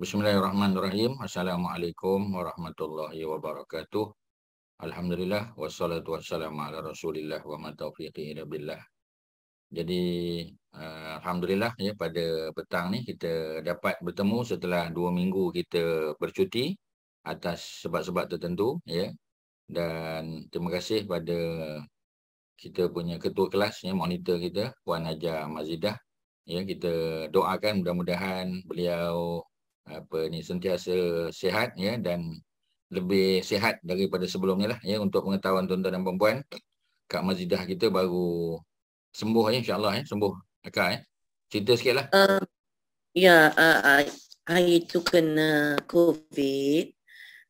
Bismillahirrahmanirrahim. Assalamualaikum warahmatullahi wabarakatuh. Alhamdulillah wassalatu wassalamu ala Rasulillah wa ma taufiqi illa billah. Jadi alhamdulillah ya, pada petang ni kita dapat bertemu setelah 2 minggu kita bercuti atas sebab-sebab tertentu ya. Dan terima kasih pada kita punya ketua kelas ya, monitor kita Puan Haja Mazidah ya. Kita doakan mudah-mudahan beliau sentiasa sihat ya, dan lebih sihat daripada sebelumnya lah ya. Untuk pengetahuan tuan-tuan dan puan-puan, Kak Mazidah kita baru sembuh ya, insya-Allah ya, sembuh Kak ya. Cerita sikitlah. Saya itu kena COVID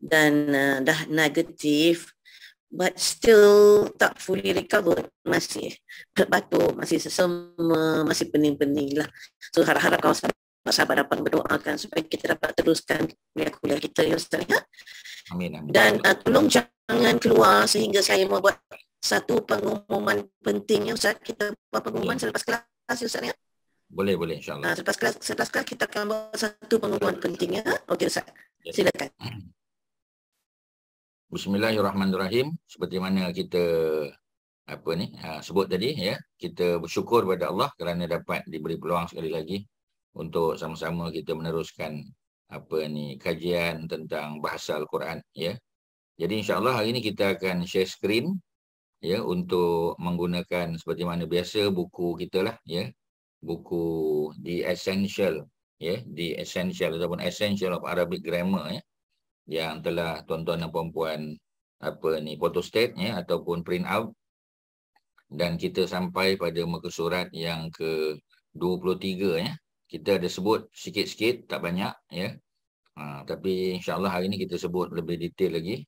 dan dah negatif, but still tak fully recovered, masih batuk, masih sesama, masih pening-pening lah. So harap-harap kawan sahabat dapat berdoakan supaya kita dapat teruskan kuliah kita ya Ustaz ya. Amin, amin. Dan tolong jangan keluar sehingga saya mau buat satu pengumuman penting ya Ustaz. Kita buat pengumuman selepas kelas ya Ustaz ya. Boleh insya-Allah. Selepas kelas kita akan buat satu pengumuman penting ya. Okey Ustaz. Silakan. Bismillahirrahmanirrahim. Seperti mana kita sebut tadi ya, kita bersyukur pada Allah kerana dapat diberi peluang sekali lagi untuk sama-sama kita meneruskan kajian tentang bahasa Al-Quran ya. Jadi insya-Allah hari ini kita akan share screen ya, untuk menggunakan seperti mana biasa buku kita lah ya. Buku The Essential ya, The Essential ataupun Essential of Arabic Grammar ya, yang telah tuan-tuan dan puan-puan photostat ya ataupun print out. Dan kita sampai pada muka surat yang ke-23 ya. Kita ada sebut sikit-sikit, tak banyak ya. Tapi insya-Allah hari ini kita sebut lebih detail lagi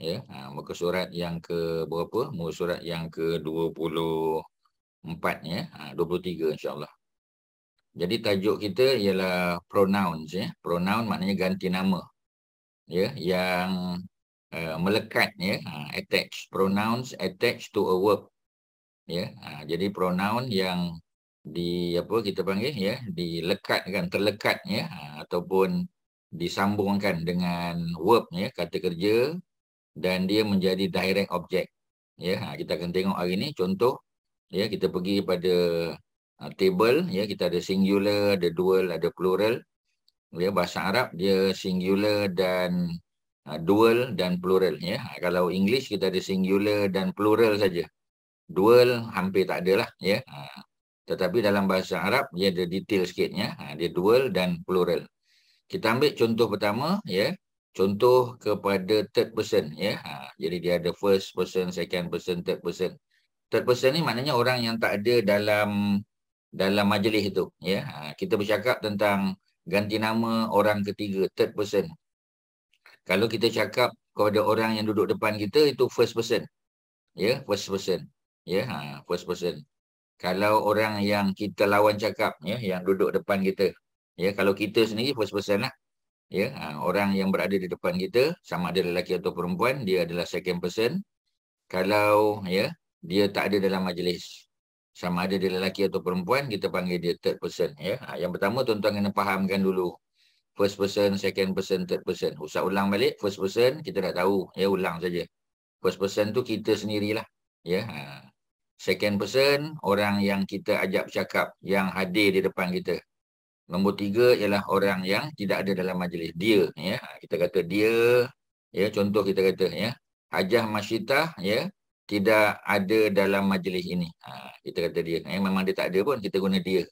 ya. Muka surat yang ke berapa? Muka surat yang ke-24 ya. 23 insya-Allah. Jadi tajuk kita ialah pronouns ya. Pronoun maknanya ganti nama ya, yang melekat ya, attach. Pronouns attach to a verb ya. Jadi pronoun yang kita panggil ya, dilekatkan, terlekat ya, ataupun disambungkan dengan verb ya, kata kerja, dan dia menjadi direct object ya. Kita akan tengok hari ni contoh ya. Kita pergi pada table ya, kita ada singular, ada dual, ada plural ya. Bahasa Arab dia singular dan dual dan plural ya. Kalau English kita ada singular dan plural saja. Dual hampir tak ada lah ya. Tetapi dalam bahasa Arab dia ada detail sikitnya. Dia dual dan plural. Kita ambil contoh pertama ya. Contoh kepada third person ya. Jadi dia ada first person, second person, third person. Third person ni maknanya orang yang tak ada dalam majlis itu ya. Kita bercakap tentang ganti nama orang ketiga, third person. Kalau kita cakap kepada orang yang duduk depan kita, itu first person ya, first person ya, first person. Kalau orang yang kita lawan cakap ya, yang duduk depan kita ya, kalau kita sendiri first person lah ya. Orang yang berada di depan kita, sama ada lelaki atau perempuan, dia adalah second person. Kalau ya dia tak ada dalam majlis, sama ada dia lelaki atau perempuan, kita panggil dia third person ya. Yang pertama tuan-tuan kena fahamkan dulu first person, second person, third person. Usah ulang balik. First person kita dah tahu ya, ulang saja. First person tu kita sendirilah ya. Second person orang yang kita ajak bercakap, yang hadir di depan kita. Nombor 3 ialah orang yang tidak ada dalam majlis, dia ya. Kita kata dia ya, contoh kita kata ya, Hajah Masyitah ya tidak ada dalam majlis ini. Kita kata dia. Memang dia tak ada pun, kita guna dia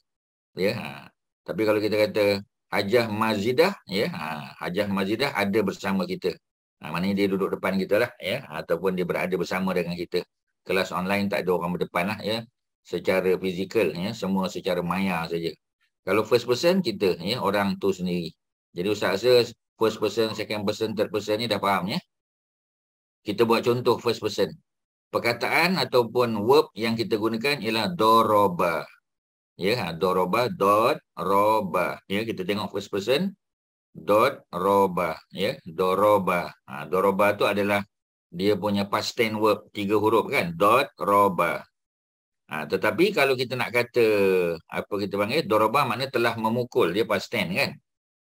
ya. Tapi kalau kita kata Hajah Mazidah ya, Hajah Mazidah ada bersama kita. Maknanya dia duduk depan kita lah ya, ataupun dia berada bersama dengan kita. Kelas online tak ada orang berdepan lah ya, secara fizikal ya, semua secara maya saja. Kalau first person kita ya, orang tu sendiri. Jadi ustaz rasa first person, second person, third person ni dah faham ya. Kita buat contoh first person. Perkataan ataupun verb yang kita gunakan ialah doroba. Ya, doroba, dot, roba. Ya, kita tengok first person. Dot, roba. Ya, doroba. Doroba tu adalah dia punya past tense verb, 3 huruf kan. Dot, roba. Tetapi kalau kita nak kata, apa kita panggil, doroba maknanya telah memukul. Dia past tense kan.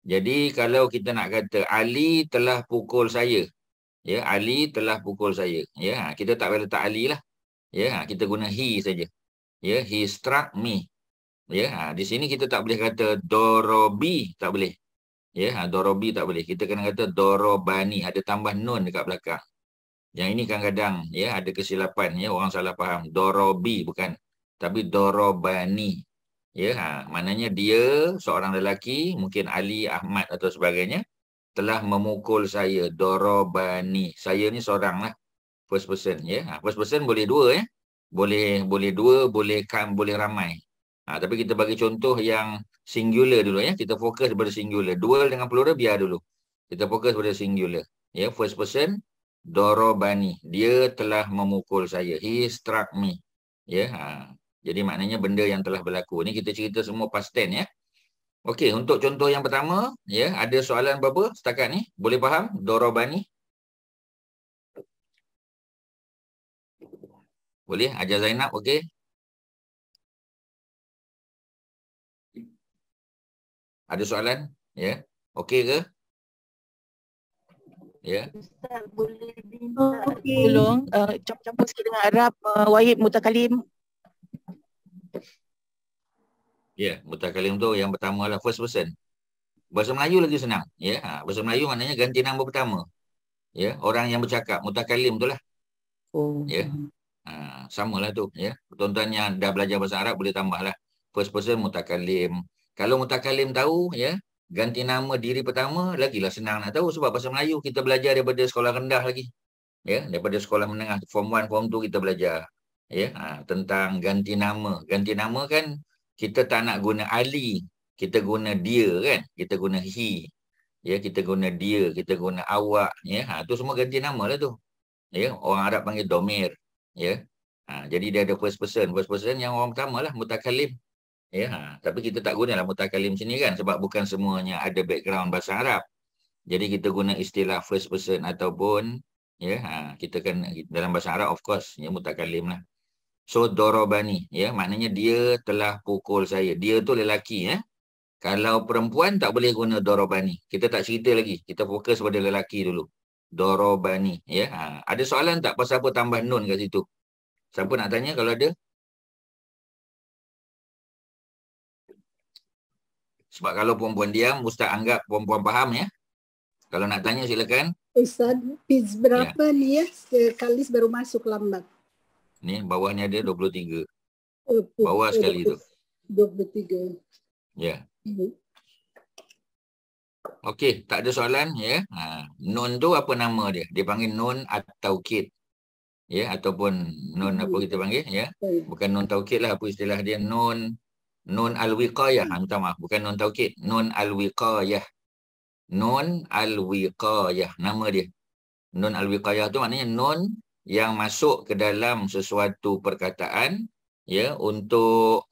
Jadi kalau kita nak kata Ali telah pukul saya. Ya, Ali telah pukul saya. Ya, kita tak boleh letak Ali lah. Ya, kita guna he saja. Ya, he struck me. Ya, di sini kita tak boleh kata dorobi, tak boleh. Ya, dorobi tak boleh. Kita kena kata dorobani, ada tambah nun dekat belakang. Yang ini kadang-kadang ya ada kesilapan ya, orang salah faham. Dorobi bukan, tapi dorobani. Ya, maknanya dia seorang lelaki, mungkin Ali, Ahmad atau sebagainya, telah memukul saya. Dorobani. Saya ni seorang lah. First person ya. First person boleh dua ya. Boleh dua, boleh ramai. Tapi kita bagi contoh yang singular dulu ya. Kita fokus pada singular. Dual dengan plural biar dulu. Kita fokus pada singular. Ya, first person dorobani. Dia telah memukul saya. He struck me. Ya. Jadi maknanya benda yang telah berlaku. Ini kita cerita semua past tense ya. Okey, untuk contoh yang pertama, ya, ada soalan berapa setakat ni? Boleh faham? Dorobani? Boleh? Ajar Zainab, okey? Ada soalan? Ya. Okey ke? Ya. Ustaz boleh minta tolong campur sikit dengan Arab Wahid Mutakalim. Ya, mutakalim tu yang pertama lah first person. Bahasa Melayu lagi senang, ya. Bahasa Melayu maknanya ganti nama pertama. Ya, orang yang bercakap, mutakalim tu lah. Oh. Ya. Samalah tu, ya. Tuan-tuan yang dah belajar bahasa Arab boleh tambahlah. First person mutakalim. Kalau mutakalim tahu, ya, ganti nama diri pertama lagilah senang nak tahu sebab bahasa Melayu kita belajar daripada sekolah rendah lagi. Ya, daripada sekolah menengah form 1, form 2 kita belajar. Ya, tentang ganti nama. Ganti nama kan kita tak nak guna Ali, kita guna dia kan? Kita guna he. Ya, kita guna dia, kita guna awak, ya. Tu semua ganti nama lah tu. Ya, orang Arab panggil domir. Ya. Jadi dia ada first person. First person yang orang pertama lah, mutakalim. Ya, tapi kita tak gunalah mutakalim sini kan sebab bukan semuanya ada background bahasa Arab. Jadi kita guna istilah first person ataupun ya, kita kan dalam bahasa Arab of course ya mutakalim lah. So dorobani ya, maknanya dia telah pukul saya. Dia tu lelaki ya. Kalau perempuan tak boleh guna dorobani. Kita tak cerita lagi. Kita fokus pada lelaki dulu. Dorobani ya. Ada soalan tak pasal apa tambah nun kat situ? Siapa nak tanya kalau ada? Sebab kalau perempuan diam, Ustaz anggap perempuan faham ya. Kalau nak tanya silakan. Ustaz, page berapa ni ya? Kalis baru masuk lambat. Ni bawah ni ada 23. Bawah sekali tu. 23. Ya. Okey, tak ada soalan ya. Nun tu apa nama dia? Dia panggil nun at-taukid. Ya, ataupun nun apa kita panggil ya. Bukan nun taukid lah, apa istilah dia? Nun al-wiqayah. Minta maaf, bukan nun taukid. Nun al-wiqayah. Nun al-wiqayah. Nama dia. Nun al-wiqayah tu maknanya nun yang masuk ke dalam sesuatu perkataan ya untuk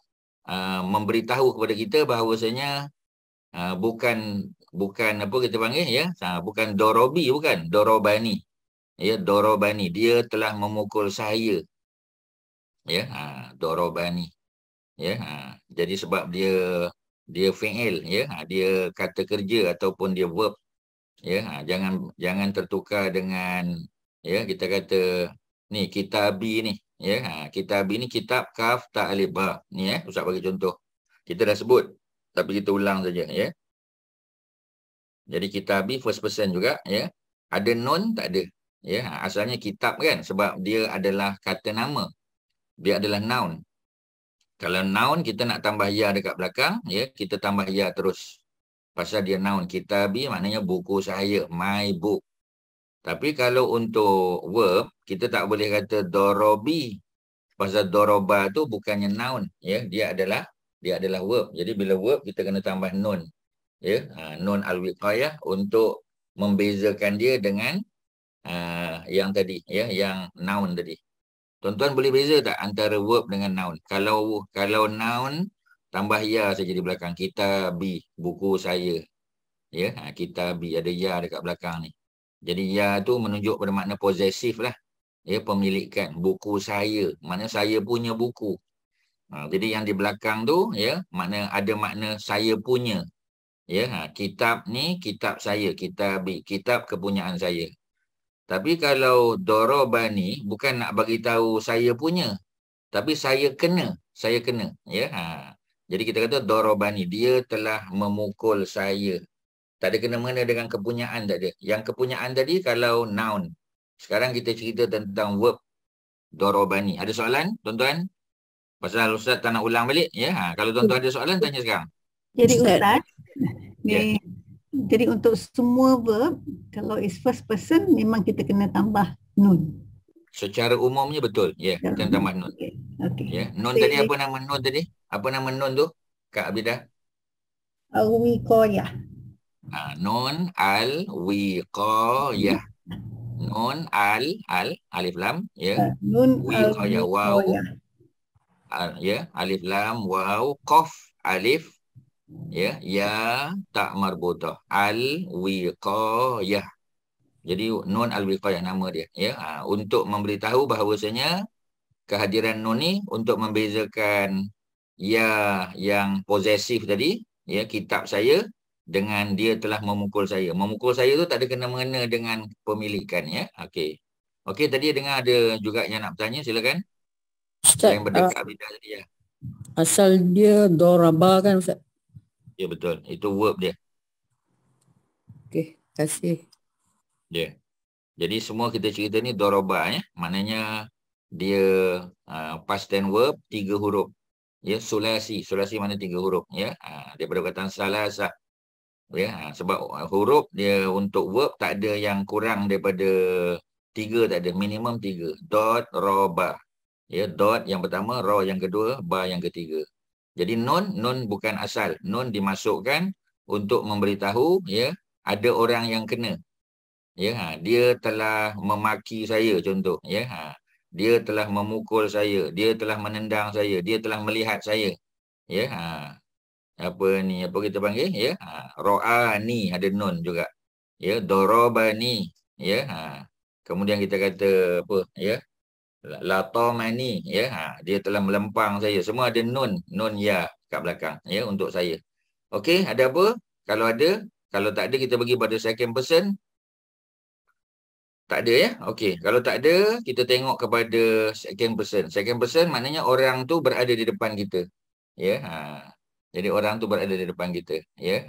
memberitahu kepada kita bahawasanya bukan apa kita panggil ya, bukan dorobi, bukan dorobani ya, dorobani, dia telah memukul saya ya, dorobani ya. Jadi sebab dia fi'il ya, dia kata kerja ataupun dia verb ya. Jangan tertukar dengan ya, kita kata ni kitabi ni ya. Kitabi ni kitab kaf ta alif ba ni ya. Ustaz bagi contoh. Kita dah sebut tapi kita ulang saja ya. Jadi kitabi first person juga ya. Ada nun tak ada ya. Asalnya kitab kan sebab dia adalah kata nama. Dia adalah noun. Kalau noun kita nak tambah ya dekat belakang ya, kita tambah ya terus. Pasal dia noun. Kitabi maknanya buku saya, my book. Tapi kalau untuk verb, kita tak boleh kata dorobi. Pasal doroba tu bukannya noun. Ya, dia adalah verb. Jadi bila verb, kita kena tambah nun. Ya, nun al-wiqayah untuk membezakan dia dengan yang tadi. Ya, yang noun tadi. Tuan-tuan boleh beza tak antara verb dengan noun? Kalau noun, tambah ya saja di belakang. Kitabi, buku saya. Ya, kitabi, ada ya dekat belakang ni. Jadi ya tu menunjuk pada makna posesif lah. Ya, pemilikan. Buku saya. Maknanya saya punya buku. Jadi yang di belakang tu ya, ada makna saya punya. Ya, kitab ni kitab saya, kitab kepunyaan saya. Tapi kalau dorobani bukan nak bagi tahu saya punya, tapi saya kena, ya. Jadi kita kata dorobani, dia telah memukul saya. Tak ada kena-mengena dengan kepunyaan, tak ada. Yang kepunyaan tadi kalau noun. Sekarang kita cerita tentang verb dorobani. Ada soalan, tuan-tuan? Pasal Ustaz tak nak ulang balik, ya. Kalau tuan-tuan ada soalan, tanya sekarang. Jadi Ustaz. Ustaz, Ya. jadi untuk semua verb, kalau is first person, memang kita kena tambah nun. Secara umumnya betul. Ya, kita tambah nun. Okey. Okey. Ya. Nun tadi, apa nama nun tadi? Apa nama nun tu, Kak Abidah? Wiqayah. Nun al-wiqayah. Nun alif lam, ya. Nun Wiqayah, waw. al-wiqayah. Ya, alif lam, waw, qaf, alif, ya, ya, tak marbutah. Al-wiqayah. Jadi nun al-wiqayah nama dia, ya. Untuk memberitahu bahawasanya kehadiran nun ni untuk membezakan ya yang posesif tadi, ya, kitab saya, dengan dia telah memukul saya. Memukul saya tu tak ada kena-mengena dengan pemilikan, ya. Okey. Okey, tadi dengar ada juga yang nak bertanya, silakan. Ustaz, Yang berdekat Abidah tadi, ya. asal dia doraba kan Ustaz? Ya, betul. Itu verb dia. Okey, kasih. Ya. Jadi semua kita cerita ni doroba, ya. Maknanya dia past tense verb 3 huruf. Ya, sulasi. Sulasi mana 3 huruf, ya. Daripada perkataan salasah. Ya, sebab huruf dia untuk verb tak ada yang kurang daripada 3, tak ada, minimum 3. Dot, roba. Ya, dot yang pertama, ro yang kedua, ba yang ketiga. Jadi nun bukan asal. Nun dimasukkan untuk memberitahu, ya, ada orang yang kena. Ya, dia telah memaki saya, contoh, ya. Dia telah memukul saya, dia telah menendang saya, dia telah melihat saya. Ya, apa ni, apa kita panggil, ya. Ro'ani ada nun juga. Ya, dorobani, ya. Kemudian kita kata apa, ya. Latomani, ya. Dia telah melempang saya. Semua ada nun ya kat belakang, ya, untuk saya. Okey, ada apa? Kalau ada, kalau tak ada kita bagi pada second person. Tak ada, ya? Okey. Kalau tak ada, kita tengok kepada second person. Second person maknanya orang tu berada di depan kita. Ya. Jadi orang tu berada di depan kita. Ya.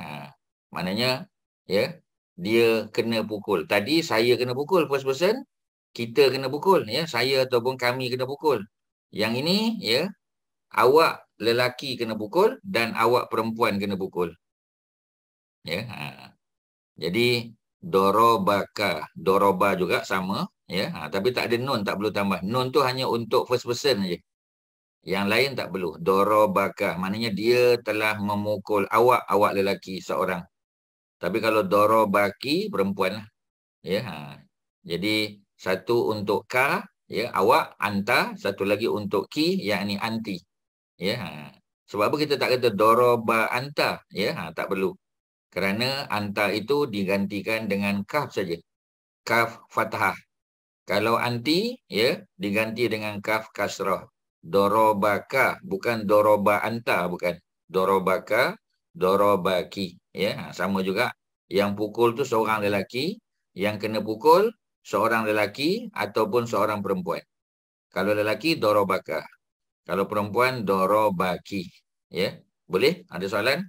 Maknanya, ya, dia kena pukul. Tadi saya kena pukul, first person. Kita kena pukul. Ya. Saya ataupun kami kena pukul. Yang ini, ya, awak lelaki kena pukul dan awak perempuan kena pukul. Ya. Jadi, dorobaka, doroba juga sama, ya. Tapi tak ada nun, tak perlu tambah. Nun tu hanya untuk first person saja. Yang lain tak perlu. Dorobaka maknanya dia telah memukul awak lelaki seorang. Tapi kalau dorobaki, perempuan lah. Ya. Jadi satu untuk ka, ya, awak, anta, satu lagi untuk ki, yakni anti. Ya. Sebab apa kita tak kata doroba anta, ya, tak perlu. Kerana anta itu digantikan dengan kaf saja. Kaf fathah. Kalau anti, ya, diganti dengan kaf kasrah. Dorobaka, bukan doroba anta, bukan. Dorobaka, dorobaki. Ya, sama juga. Yang pukul tu seorang lelaki, yang kena pukul seorang lelaki ataupun seorang perempuan. Kalau lelaki, dorobaka. Kalau perempuan, dorobaki. Ya, boleh? Ada soalan?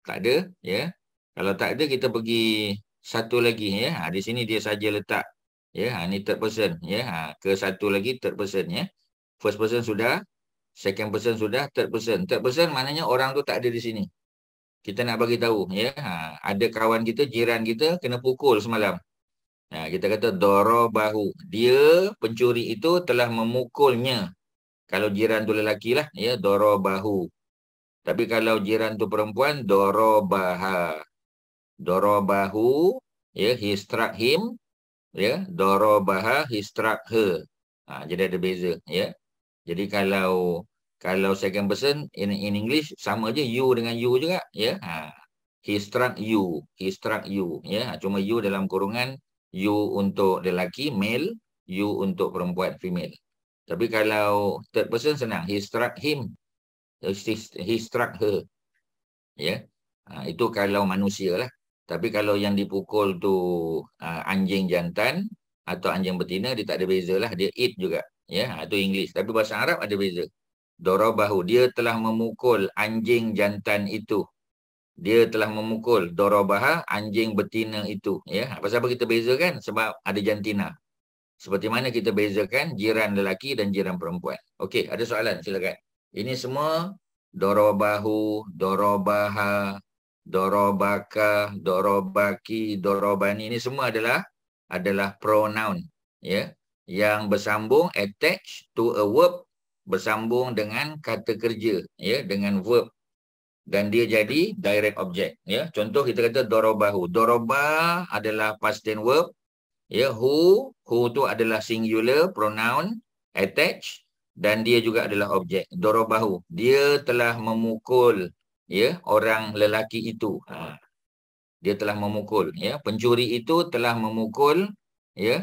Tak ada, ya. Kalau tak ada, kita pergi satu lagi, ya. Di sini dia saja letak, ya. Ini third person, ya. Ke satu lagi third person, ya. First person sudah, second person sudah, third person. Third person maknanya orang tu tak ada di sini. Kita nak bagi tahu, ya. Ada kawan kita, jiran kita kena pukul semalam. Kita kata dorobahu. Dia, pencuri itu telah memukulnya. Kalau jiran tu lelaki lah, ya, dorobahu. Tapi kalau jiran tu perempuan, dorobaha. Dorobahu, ya, he struck him. Ya, dorobaha, he struck her. Jadi ada beza, ya. Jadi kalau second person in English sama je, you dengan you juga, ya. He struck you, ya. Cuma you dalam kurungan, you untuk lelaki male, you untuk perempuan female. Tapi kalau third person senang, he struck him. He struck her. Ya. Itu kalau manusia lah. Tapi kalau yang dipukul tu anjing jantan atau anjing betina, dia tak ada beza lah. Dia eat juga. Ya, itu English. Tapi bahasa Arab ada beza. Darabahu. Dia telah memukul anjing jantan itu. Dia telah memukul. Darabaha, anjing betina itu. Ya, pasal apa kita bezakan? Sebab ada jantina. Seperti mana kita bezakan jiran lelaki dan jiran perempuan. Okey, ada soalan, silakan. Ini semua darabahu, darabaha, darabaka, darabaki, darabani, ini semua adalah pronoun, ya, yang bersambung, attached to a verb, bersambung dengan kata kerja, ya, dengan verb, dan dia jadi direct object, ya. Contoh kita kata darabahu. Daraba adalah past tense verb, ya. Who tu adalah singular pronoun attached, dan dia juga adalah objek. Darabahu, dia telah memukul, ya, orang lelaki itu. Dia telah memukul, ya. Pencuri itu telah memukul, ya,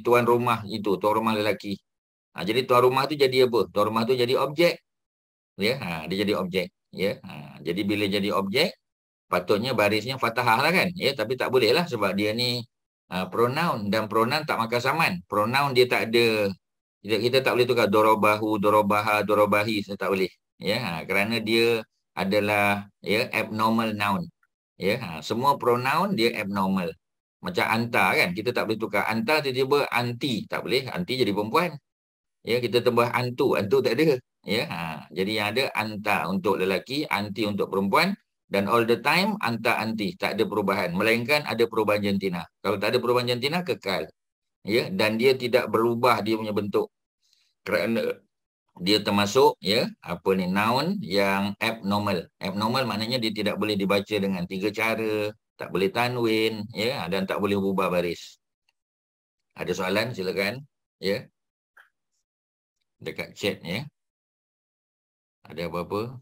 tuan rumah itu, tuan rumah lelaki. Jadi tuan rumah tu jadi apa? Tuan rumah tu jadi objek, ya. Dia jadi objek, ya. Jadi bila jadi objek, patutnya barisnya fathah lah kan, ya. Tapi tak boleh lah sebab dia ni pronoun, dan pronoun tak makan saman. Pronoun dia tak ada, kita tak boleh tukar darabahu, darabaha, darabahi, tak boleh, ya. Kerana dia adalah, ya, abnormal noun, ya. Semua pronoun dia abnormal. Macam anta kan, kita tak boleh tukar anta tiba-tiba anti, tak boleh. Anti jadi perempuan, ya. Kita tambah antu tak ada, ya. Jadi yang ada anta untuk lelaki, anti untuk perempuan, dan all the time anta anti, tak ada perubahan, melainkan ada perubahan jantina. Kalau tak ada perubahan jantina, kekal, ya. Dan dia tidak berubah dia punya bentuk, kerana dia termasuk, ya, noun yang abnormal. Abnormal maknanya dia tidak boleh dibaca dengan 3 cara, tak boleh tanwin, ya, dan tak boleh berubah baris. Ada soalan, silakan, ya. Dekat chat, ya. Ada apa-apa?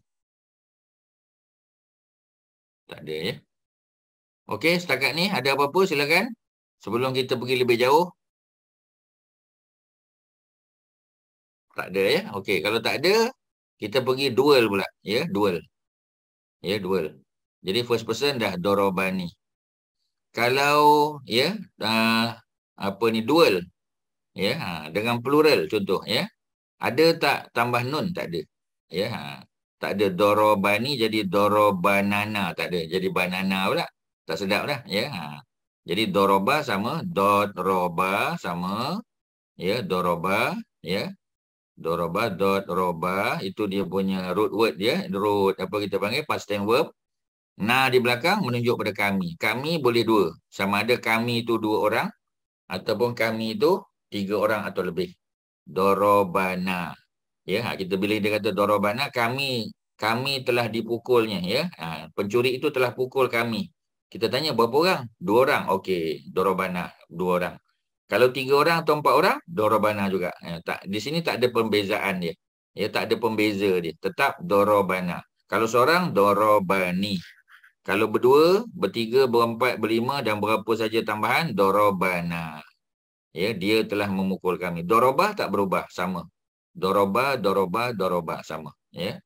Tak ada, ya. Okey, setakat ni ada apa-apa, silakan. Sebelum kita pergi lebih jauh. Tak ada, ya. Okey, kalau tak ada, kita pergi dual pula, ya, dual. Ya, dual. Jadi first person dah darabani. Kalau, ya, dual, ya, dengan plural contoh, ya. Ada tak tambah nun? Tak ada. Ya, tak ada darabani jadi darabanana, tak ada. Jadi banana pula. Tak sedap dah, ya. Jadi daraba sama daraba sama, ya, daraba, ya. Daraba, roba, itu dia punya root word dia. Root, apa kita panggil, past tense verb. Na di belakang menunjuk pada kami. Kami boleh 2. Sama ada kami itu 2 orang, ataupun kami itu 3 orang atau lebih. Darabana. Ya, kita bila dia kata darabana, kami telah dipukulnya, ya. Pencuri itu telah pukul kami. Kita tanya berapa orang? 2 orang. Okey, darabana, 2 orang. Kalau 3 orang atau 4 orang, darabana juga. Di sini tak ada pembezaan dia. Ya, tak ada pembeza dia. Tetap darabana. Kalau seorang, darabani. Kalau berdua, bertiga, berempat, berlima dan berapa saja tambahan, darabana. Ya, dia telah memukul kami. Darabah tak berubah, sama. Darabah, sama. Ya.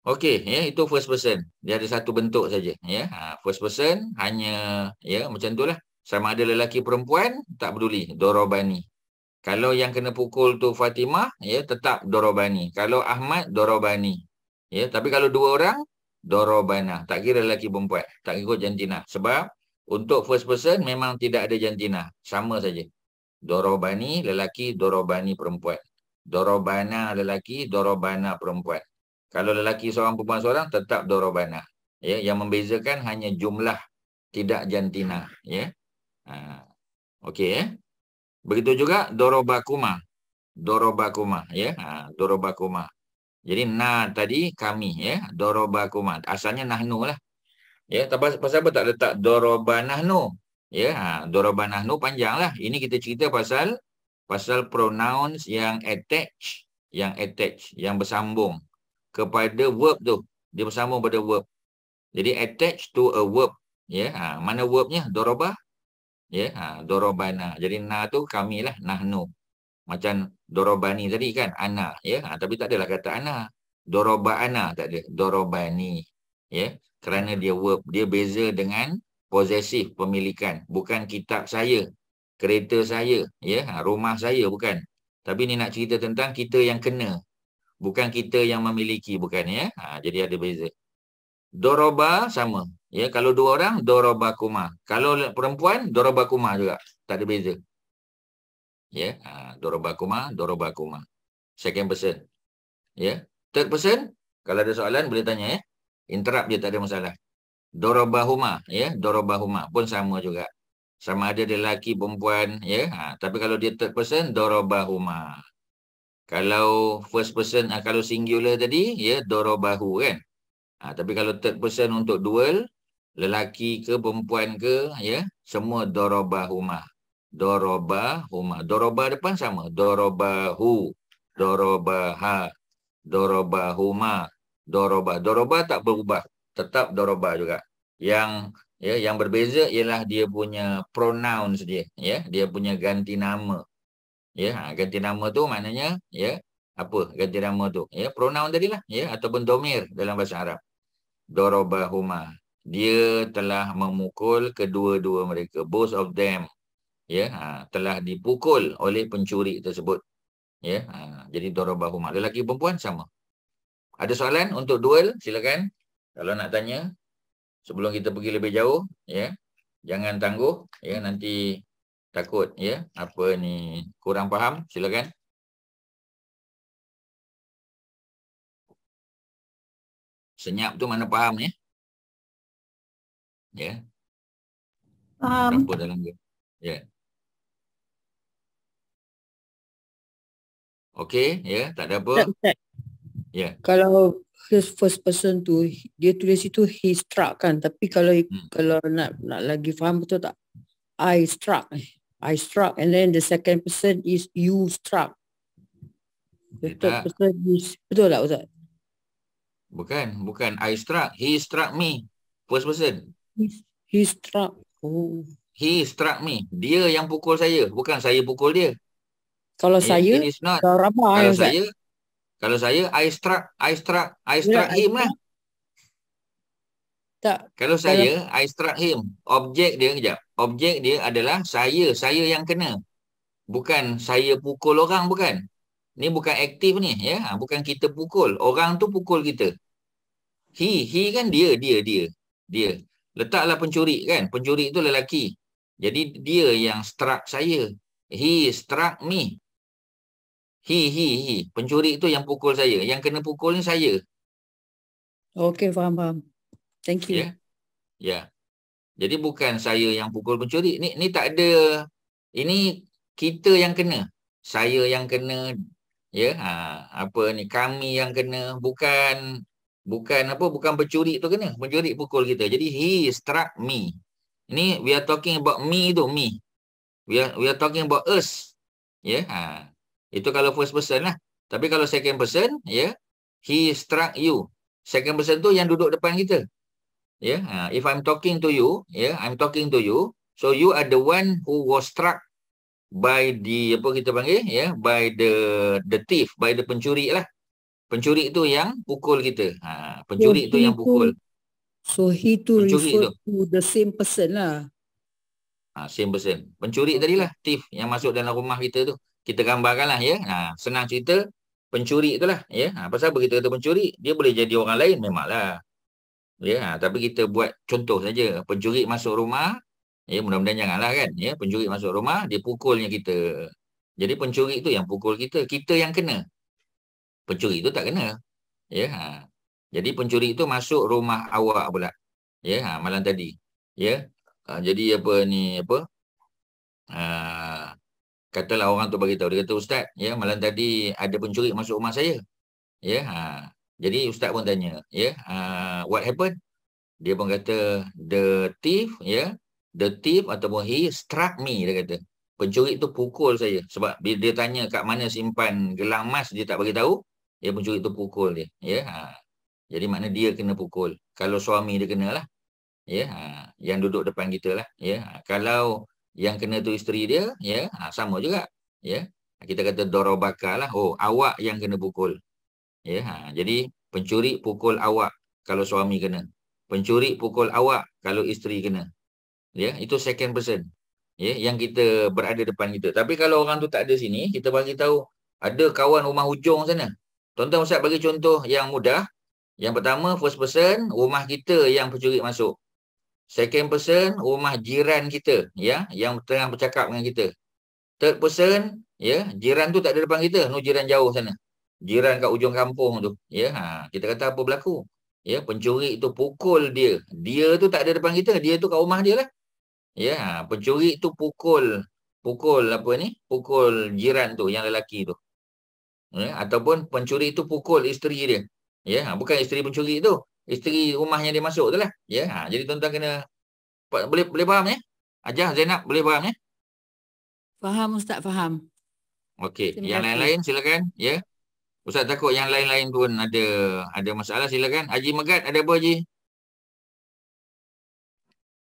Okey, ya, itu first person. Dia ada satu bentuk saja, ya. First person hanya, ya, macam itulah. Sama ada lelaki perempuan, tak peduli, darabani. Kalau yang kena pukul tu Fatimah, ya, tetap darabani. Kalau Ahmad, darabani. Ya, tapi kalau 2 orang, darabana. Tak kira lelaki perempuan, tak ikut jantina. Sebab untuk first person memang tidak ada jantina, sama saja. Darabani lelaki, darabani perempuan. Darabana lelaki, darabana perempuan. Kalau lelaki seorang, perempuan seorang, tetap darabana. Ya, yang membezakan hanya jumlah, tidak jantina, ya. Okey, ya. Begitu juga darabakuma. Darabakuma, ya. Darabakuma. Jadi na tadi kami, ya. Darabakuma. Asalnya nahnu lah. Ya, tapi pasal apa tak letak darabanahnu? Ya, darabanahnu panjanglah. Ini kita cerita pasal pronouns yang attach, yang bersambung kepada verb tu. Dia bersambung pada verb. Jadi attach to a verb, ya. Mana verbnya? Darabah. Ya, darabana. Jadi na tu kami lah, nahnu. Macam darabani tadi kan, ana, ya. Tapi tak adalah kata ana. Doroba ana tak ada. Dorobani. Ya. Kerana dia verb. Dia beza dengan possessive, pemilikan. Bukan kitab saya, kereta saya, ya, rumah saya, bukan. Tapi ni nak cerita tentang kita yang kena. Bukan kita yang memiliki, bukan, ya. Jadi ada beza. Doroba sama. Ya, kalau dua orang, dorobakuma. Kalau perempuan, dorobakuma juga. Tak ada beza. Ya, dorobakuma, dorobakuma. Second person. Ya, third person, kalau ada soalan boleh tanya, ya. Interrupt je, tak ada masalah. Dorobahuma, ya, dorobahuma pun sama juga. Sama ada dia lelaki, perempuan, ya. Tapi kalau dia third person, dorobahuma. Kalau first person, kalau singular tadi, ya, dorobahu, kan. Tapi kalau third person untuk dual, lelaki ke perempuan ke, ya, semua dorobahuma. Dorobahuma. Doroba depan sama. Dorobahu, dorobaha, dorobahuma, doroba. Doroba tak berubah. Tetap doroba juga. Yang berbeza ialah dia punya pronouns dia, ya, dia punya ganti nama. Ya, ganti nama tu maknanya, ya, apa ganti nama tu? Ya, pronoun tadilah, ya, ataupun domir dalam bahasa Arab. Dorobahuma. Dia telah memukul kedua-dua mereka, both of them. Ya, telah dipukul oleh pencuri tersebut. Ya, jadi dorobahuma. Lelaki perempuan sama. Ada soalan untuk dual? Silakan. Kalau nak tanya sebelum kita pergi lebih jauh, ya. Jangan tangguh, ya, nanti takut, ya, apa ni kurang faham, silakan. Senyap tu mana faham, ya? Ya. Berapa dalam dia? Ya. Okey, ya, tak ada apa. Ya. Kalau his first person tu, dia tulis itu he struck kan. Tapi kalau kalau nak lagi faham betul tak? I struck. And then the second person is you struck. The third person is, betul tak Ustaz? Bukan. I struck. He struck me. First person. He struck. Oh. He struck me. Dia yang pukul saya. Bukan saya pukul dia. Kalau saya, it is not. Kalau saya, I struck him lah. Tak. Kalau saya, I struck him. Objek dia adalah saya yang kena. Bukan saya pukul orang, bukan. Ni bukan aktif ni, ya. Bukan kita pukul. Orang tu pukul kita. He kan dia. Letaklah pencuri kan. Pencuri itu lelaki. Jadi dia yang struck saya. He struck me. He. Pencuri itu yang pukul saya. Yang kena pukul ni saya. Okey, faham. Thank you. Ya. Jadi bukan saya yang pukul pencuri. Ni tak ada. Ini kita yang kena. Saya yang kena. Ya. Kami yang kena. Bukan pencuri tu kena. Pencuri pukul kita. Jadi he struck me. Ini we are talking about me tu, me. We are talking about us. Ya. Itu kalau first person lah. Tapi kalau second person, ya, he struck you. Second person tu yang duduk depan kita. Ya, if I'm talking to you, ya, I'm talking to you. So you are the one who was struck by the kita panggil, ya, by the thief, by the pencuri lah. Pencuri itu yang pukul kita. Pencuri itu yang pukul. So he to refer to the same person lah. Same person. Pencuri tadilah, thief yang masuk dalam rumah kita tu. Kita gambarkanlah, ya. Senang cerita, pencuri itulah, ya. Pasal apa kita kata pencuri? Dia boleh jadi orang lain memanglah. Ya, tapi kita buat contoh saja. Pencuri masuk rumah, ya, mudah-mudahan janganlah kan, ya. Pencuri masuk rumah, dia pukulnya kita. Jadi pencuri itu yang pukul kita. Kita yang kena. Pencuri itu tak kena. Ya. Jadi pencuri itu masuk rumah awak pula. Ya, malam tadi. Ya. Jadi katalah orang tu bagi tahu, dia kata, Ustaz, ya, malam tadi ada pencuri masuk rumah saya. Ya, jadi Ustaz pun tanya, ya, what happened? Dia pun kata the thief, ya, the thief ataupun he struck me, dia kata. Pencuri tu pukul saya sebab bila dia tanya kat mana simpan gelang emas, dia tak bagi tahu, ya, pencuri tu pukul dia, ya. Jadi makna dia kena pukul. Kalau suami dia kenalah, ya, yang duduk depan kita lah, ya. Kalau yang kena tu isteri dia, ya, sama juga, ya. Kita kata dorobaka lah. Oh, awak yang kena pukul. Ya, jadi Pencuri pukul awak kalau suami kena. Pencuri pukul awak kalau isteri kena. Ya, itu second person. Ya, yang kita berada depan kita. Tapi kalau orang tu tak ada sini, kita bagi tahu ada kawan rumah hujung sana. Tuan-tuan Ustaz bagi contoh yang mudah. Yang pertama, first person, rumah kita yang pencuri masuk. Second person, rumah jiran kita, ya, yang tengah bercakap dengan kita. Third person, ya, jiran tu tak ada depan kita, no jiran jauh sana. Jiran kat ujung kampung tu, ya. Kita kata apa berlaku? Ya, pencuri tu pukul dia. Dia tu tak ada depan kita, dia tu kat rumah dia lah. Ya, pencuri tu pukul apa ni? Pukul jiran tu yang lelaki tu. Ya, ataupun pencuri tu pukul isteri dia. Ya, bukan isteri pencuri tu, isteri rumahnya dia masuk tu lah. Ya, jadi tuan-tuan kena boleh faham ya? Ajah Zainab boleh faham ya? Faham Ustaz, faham. Okey, Terima yang kasih. lain-lain silakan, ya. Ustaz takut yang lain-lain pun ada masalah, silakan. Haji Megat ada apa Haji?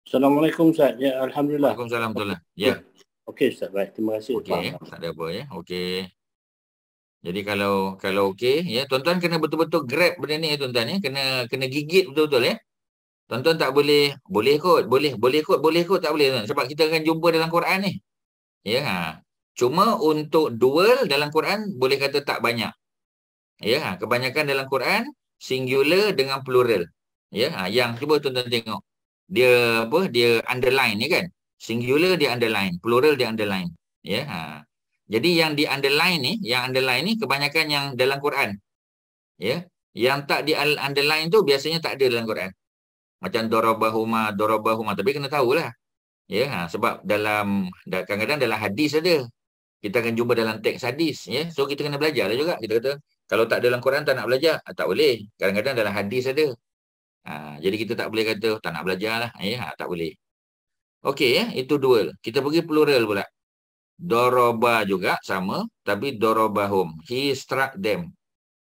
Assalamualaikum Ustaz. Ya, Alhamdulillah. Waalaikumsalam warahmatullahi. Ya. Okey Ustaz, baik. Terima kasih. Okey, tak ada apa ya. Okey. Jadi kalau okey ya, tuan-tuan kena betul-betul grab benda ni ya tuan-tuan ya. Kena gigit betul-betul ya. Tuan-tuan tak boleh kot, boleh kot tak boleh tuan. Sebab kita akan jumpa dalam Quran ni. Ya. Cuma untuk dual dalam Quran boleh kata tak banyak. Ya, kebanyakan dalam Quran singular dengan plural. Ya, yang cuba tuan-tuan tengok. Dia apa? Dia underline ni kan. Singular dia underline, plural dia underline. Ya. Jadi yang di underline ni kebanyakan yang dalam Quran. Ya. Yang tak di underline tu biasanya tak ada dalam Quran. Macam darabahuma, tapi kena tahulah. Ya, sebab kadang-kadang dalam hadis ada. Kita akan jumpa dalam teks hadis, ya. So kita kena belajar lah juga. Kita kata kalau tak dalam Quran tak nak belajar, tak boleh. Kadang-kadang dalam hadis ada. Jadi kita tak boleh kata tak nak belajar lah, ya, tak boleh. Okey ya, itu dual. Kita pergi plural pula. Doroba juga sama, tapi dorobahum. He struck them.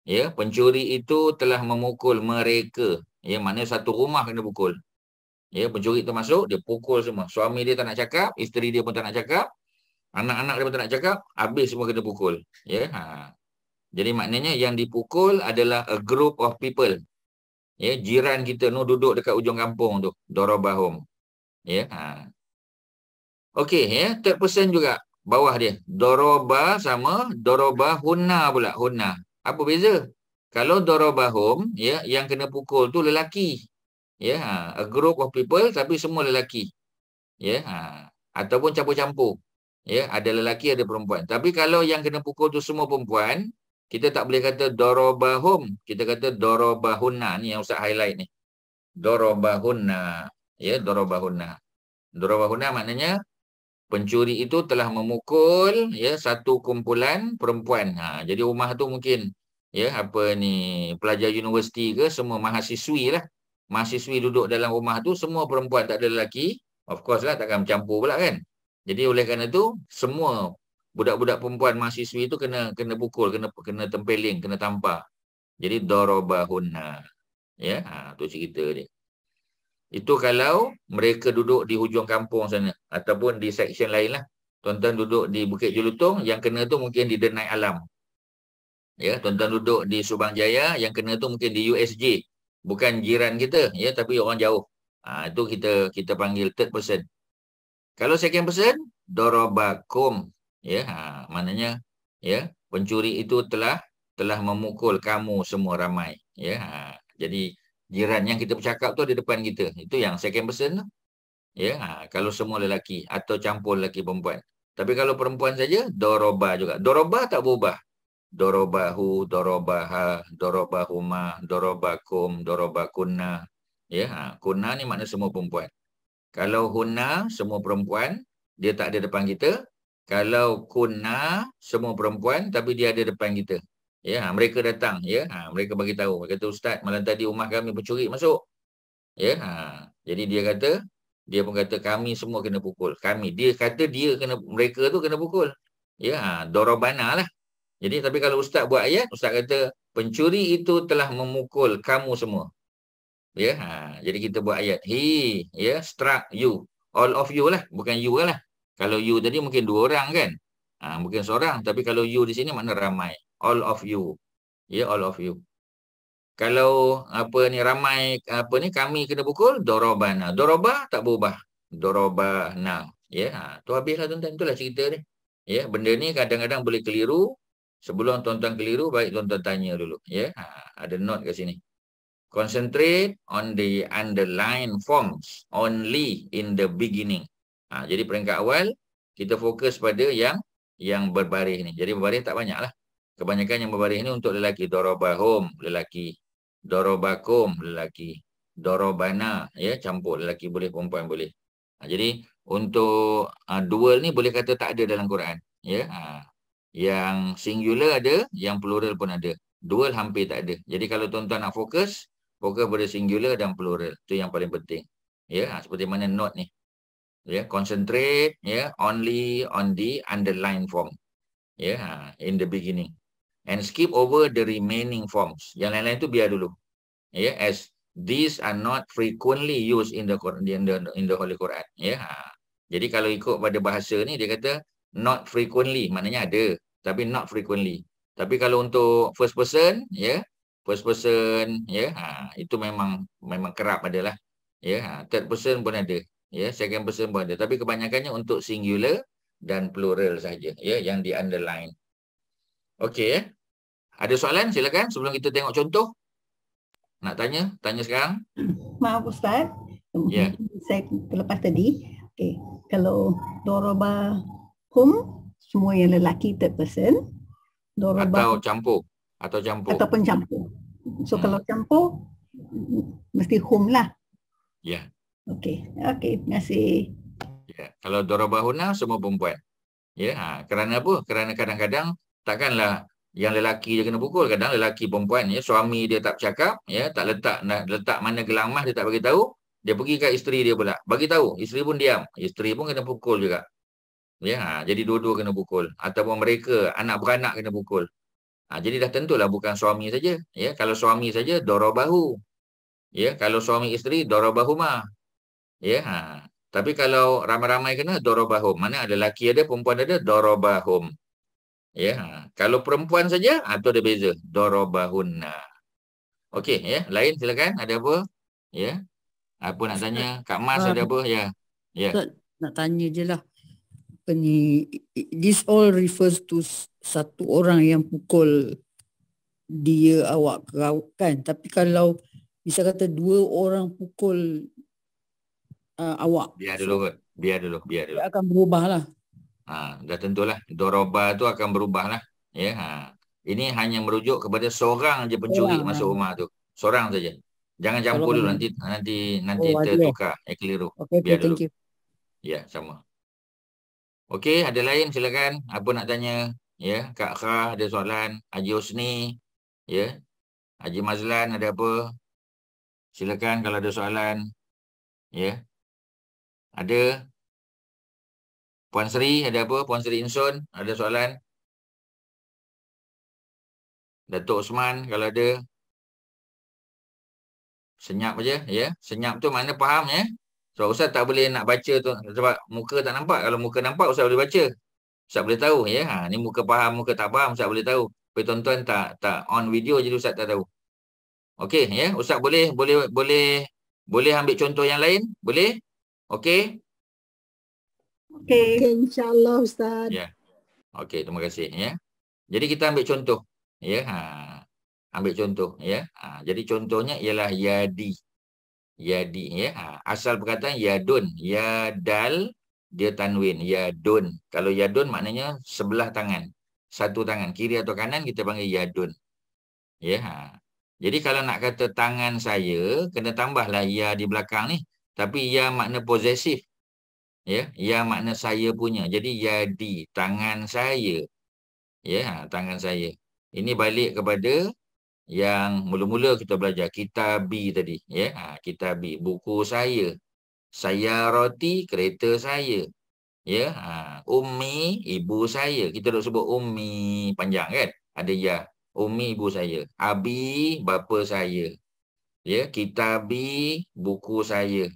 Ya, pencuri itu telah memukul mereka. Ya, maknanya satu rumah kena pukul. Ya, pencuri itu masuk, dia pukul semua. Suami dia tak nak cakap, isteri dia pun tak nak cakap, anak-anak dia pun tak nak cakap, habis semua kena pukul. Ya, Jadi maknanya yang dipukul adalah a group of people. Ya, jiran kita duduk dekat ujung kampung tu, dorobahum. Ya, Okey ya, third person juga bawah dia. Doroba sama dorobahunna pula, hunna. Apa beza? Kalau dorobahum, ya, yang kena pukul tu lelaki. Ya, a group of people tapi semua lelaki. Ya, ataupun campur-campur. Ya, ada lelaki ada perempuan. Tapi kalau yang kena pukul tu semua perempuan, kita tak boleh kata dorobahum, kita kata dorobahunna. Ni yang Ustaz highlight ni. Dorobahunna. Ya, dorobahunna. Dorobahunna maknanya pencuri itu telah memukul ya satu kumpulan perempuan. Jadi rumah tu mungkin ya pelajar universiti ke, semua mahasiswi lah. Mahasiswi duduk dalam rumah tu semua perempuan, tak ada lelaki. Of course lah, takkan bercampur pula kan. Jadi oleh kerana tu semua budak-budak perempuan mahasiswi itu kena pukul, kena tempeling, kena tampar. Jadi darabahunna. Ya, tu cerita dia. Itu kalau mereka duduk di hujung kampung sana ataupun di section lain lah. Tuan-tuan duduk di Bukit Jelutong, yang kena tu mungkin di Denai Alam. Ya, tuan-tuan duduk di Subang Jaya, yang kena tu mungkin di USJ. Bukan jiran kita, ya, tapi orang jauh. Itu kita panggil third person. Kalau second person, dorobakum. Ya, maknanya ya, pencuri itu telah memukul kamu semua ramai. Ya, jadi jiran yang kita bercakap tu ada depan kita. Itu yang second person tu. Ya, kalau semua lelaki atau campur lelaki perempuan. Tapi kalau perempuan saja, doroba juga. Doroba tak berubah. Dorobahu, dorobaha, dorobahuma, dorobakum, dorobakunna. Ya, kunna ni makna semua perempuan. Kalau hunna, semua perempuan, dia tak ada depan kita. Kalau kunna, semua perempuan, tapi dia ada depan kita. Ya, mereka datang, ya. Mereka bagi tahu. Mereka kata, Ustaz, malam tadi rumah kami pencuri masuk. Ya, jadi dia pun kata kami semua kena pukul. Dia kata mereka tu kena pukul. Ya, dorobana lah. Jadi tapi kalau Ustaz buat ayat, Ustaz kata pencuri itu telah memukul kamu semua. Ya, jadi kita buat ayat. He, ya, struck you. All of you lah, bukan you lah. Kalau you tadi mungkin 2 orang kan. Mungkin seorang, tapi kalau you di sini makna ramai. All of you. Ya, all of you. Kalau apa ni ramai apa ni kami kena pukul, dorobana. Doroba tak berubah. Dorobana. Ya, tu habislah tuan-tuan. Itulah cerita ni. Ya, benda ni kadang-kadang boleh keliru. Sebelum tuan-tuan keliru, baik tuan-tuan tanya dulu. Ya, ada note kat sini. Concentrate on the underlying forms only in the beginning. Jadi peringkat awal, kita fokus pada yang berbaris ni. Jadi berbaris tak banyak lah. Kebanyakan yang berbaris ni untuk lelaki. Dorobahum, lelaki. Dorobakum, lelaki. Dorobana, ya, campur. Lelaki boleh, perempuan boleh. Jadi untuk dual ni boleh kata tak ada dalam Quran. Ya, yang singular ada, yang plural pun ada. Dual hampir tak ada. Jadi kalau tuan-tuan nak fokus pada singular dan plural. Itu yang paling penting. Ya, seperti mana note ni. Ya, concentrate ya only on the underlying form. Ya, in the beginning. And skip over the remaining forms. Yang lain-lain tu biar dulu. Ya, as these are not frequently used in the Holy Quran. Ya. Jadi kalau ikut pada bahasa ni dia kata not frequently, maknanya ada, tapi not frequently. Tapi kalau untuk first person, ya, first person, ya, itu memang kerap adalah. Ya, third person pun ada, ya, second person pun ada. Tapi kebanyakannya untuk singular dan plural saja, ya, yang di underline. Okey, ya. Ada soalan? Silakan sebelum kita tengok contoh. Nak tanya? Tanya sekarang. Maaf Ustaz. Ya. Saya terlepas tadi. Okay. Kalau doroba hum, semua yang lelaki third person. Doroba Atau campur. Ataupun campur. So kalau campur, mesti hum lah. Ya. Okey. Okey, terima kasih. Ya. Kalau dorobahuna semua perempuan. Ya. Kerana apa? Kerana kadang-kadang takkanlah yang lelaki dia kena pukul, kadang lelaki perempuan, ya, suami dia tak bercakap, ya, tak letak mana gelang emas dia tak bagi tahu, dia pergi kat isteri dia pula, bagi tahu, isteri pun diam, isteri pun kena pukul juga. Ya, jadi dua-dua kena pukul, ataupun mereka anak beranak kena pukul. Jadi dah tentulah bukan suami saja, ya. Kalau suami saja dorobahu. Ya, kalau suami isteri dorobahuma. Ya, tapi kalau ramai-ramai kena dorobahum. Mana ada lelaki ada, perempuan ada, dorobahum. Ya, kalau perempuan saja atau ada beza, dorobahunna. Okey, ya, lain silakan, ada apa? Ya. Apa nak tanya? Kak Mas ada apa? Ya. Ya. Nak tanya je lah. Apa ni, this all refers to satu orang yang pukul dia awak kan. Tapi kalau bisa kata dua orang pukul awak, Biar dulu kot. Biar dulu. dia akan berubah lah. Dah tentulah. Doroba tu akan berubah lah. Ya. Ini hanya merujuk kepada seorang je pencuri masuk rumah tu. Seorang saja. Jangan campur dulu, nanti tertukar. Keliru. Biar dulu. Ya, sama. Okey, ada lain silakan. Apa nak tanya? Ya, Kak Kha ada soalan. Haji Husni, ya. Haji Mazlan ada apa? Silakan kalau ada soalan. Ya. Ada? Puan Sri ada apa? Puan Sri Insun ada soalan? Datuk Osman kalau ada. Senyap aja, ya. Senyap tu mana faham, ya. So Ustaz tak boleh nak baca tu sebab muka tak nampak. Kalau muka nampak Ustaz boleh baca. Ustaz boleh tahu, ya. Ni muka faham, muka tak faham Ustaz boleh tahu. Tapi tuan-tuan tak on video jadi Ustaz tak tahu. Okey, ya. Ustaz boleh ambil contoh yang lain? Boleh? Okey. Okey. InsyaAllah Ustaz. Ya. Okey, terima kasih, ya. Jadi kita ambil contoh, ya. Ambil contoh, ya. Jadi contohnya ialah yadi. Yadi, ya. Asal perkataan yadun, yadal dia tanwin, yadun. Kalau yadun maknanya sebelah tangan. Satu tangan, kiri atau kanan kita panggil yadun. Ya. Jadi kalau nak kata tangan saya, kena tambahlah ya di belakang ni. Tapi ya makna posesif. Ya, ya makna saya punya. Jadi yadi, tangan saya. Ya, tangan saya. Ini balik kepada yang mula-mula kita belajar kitabi tadi, ya. Kitabi, buku saya. Saya roti, kereta saya. Ya, ummi, ibu saya. Kita duk sebut ummi panjang kan? Ada ya. Ummi ibu saya. Abi bapa saya. Ya, kitabi buku saya.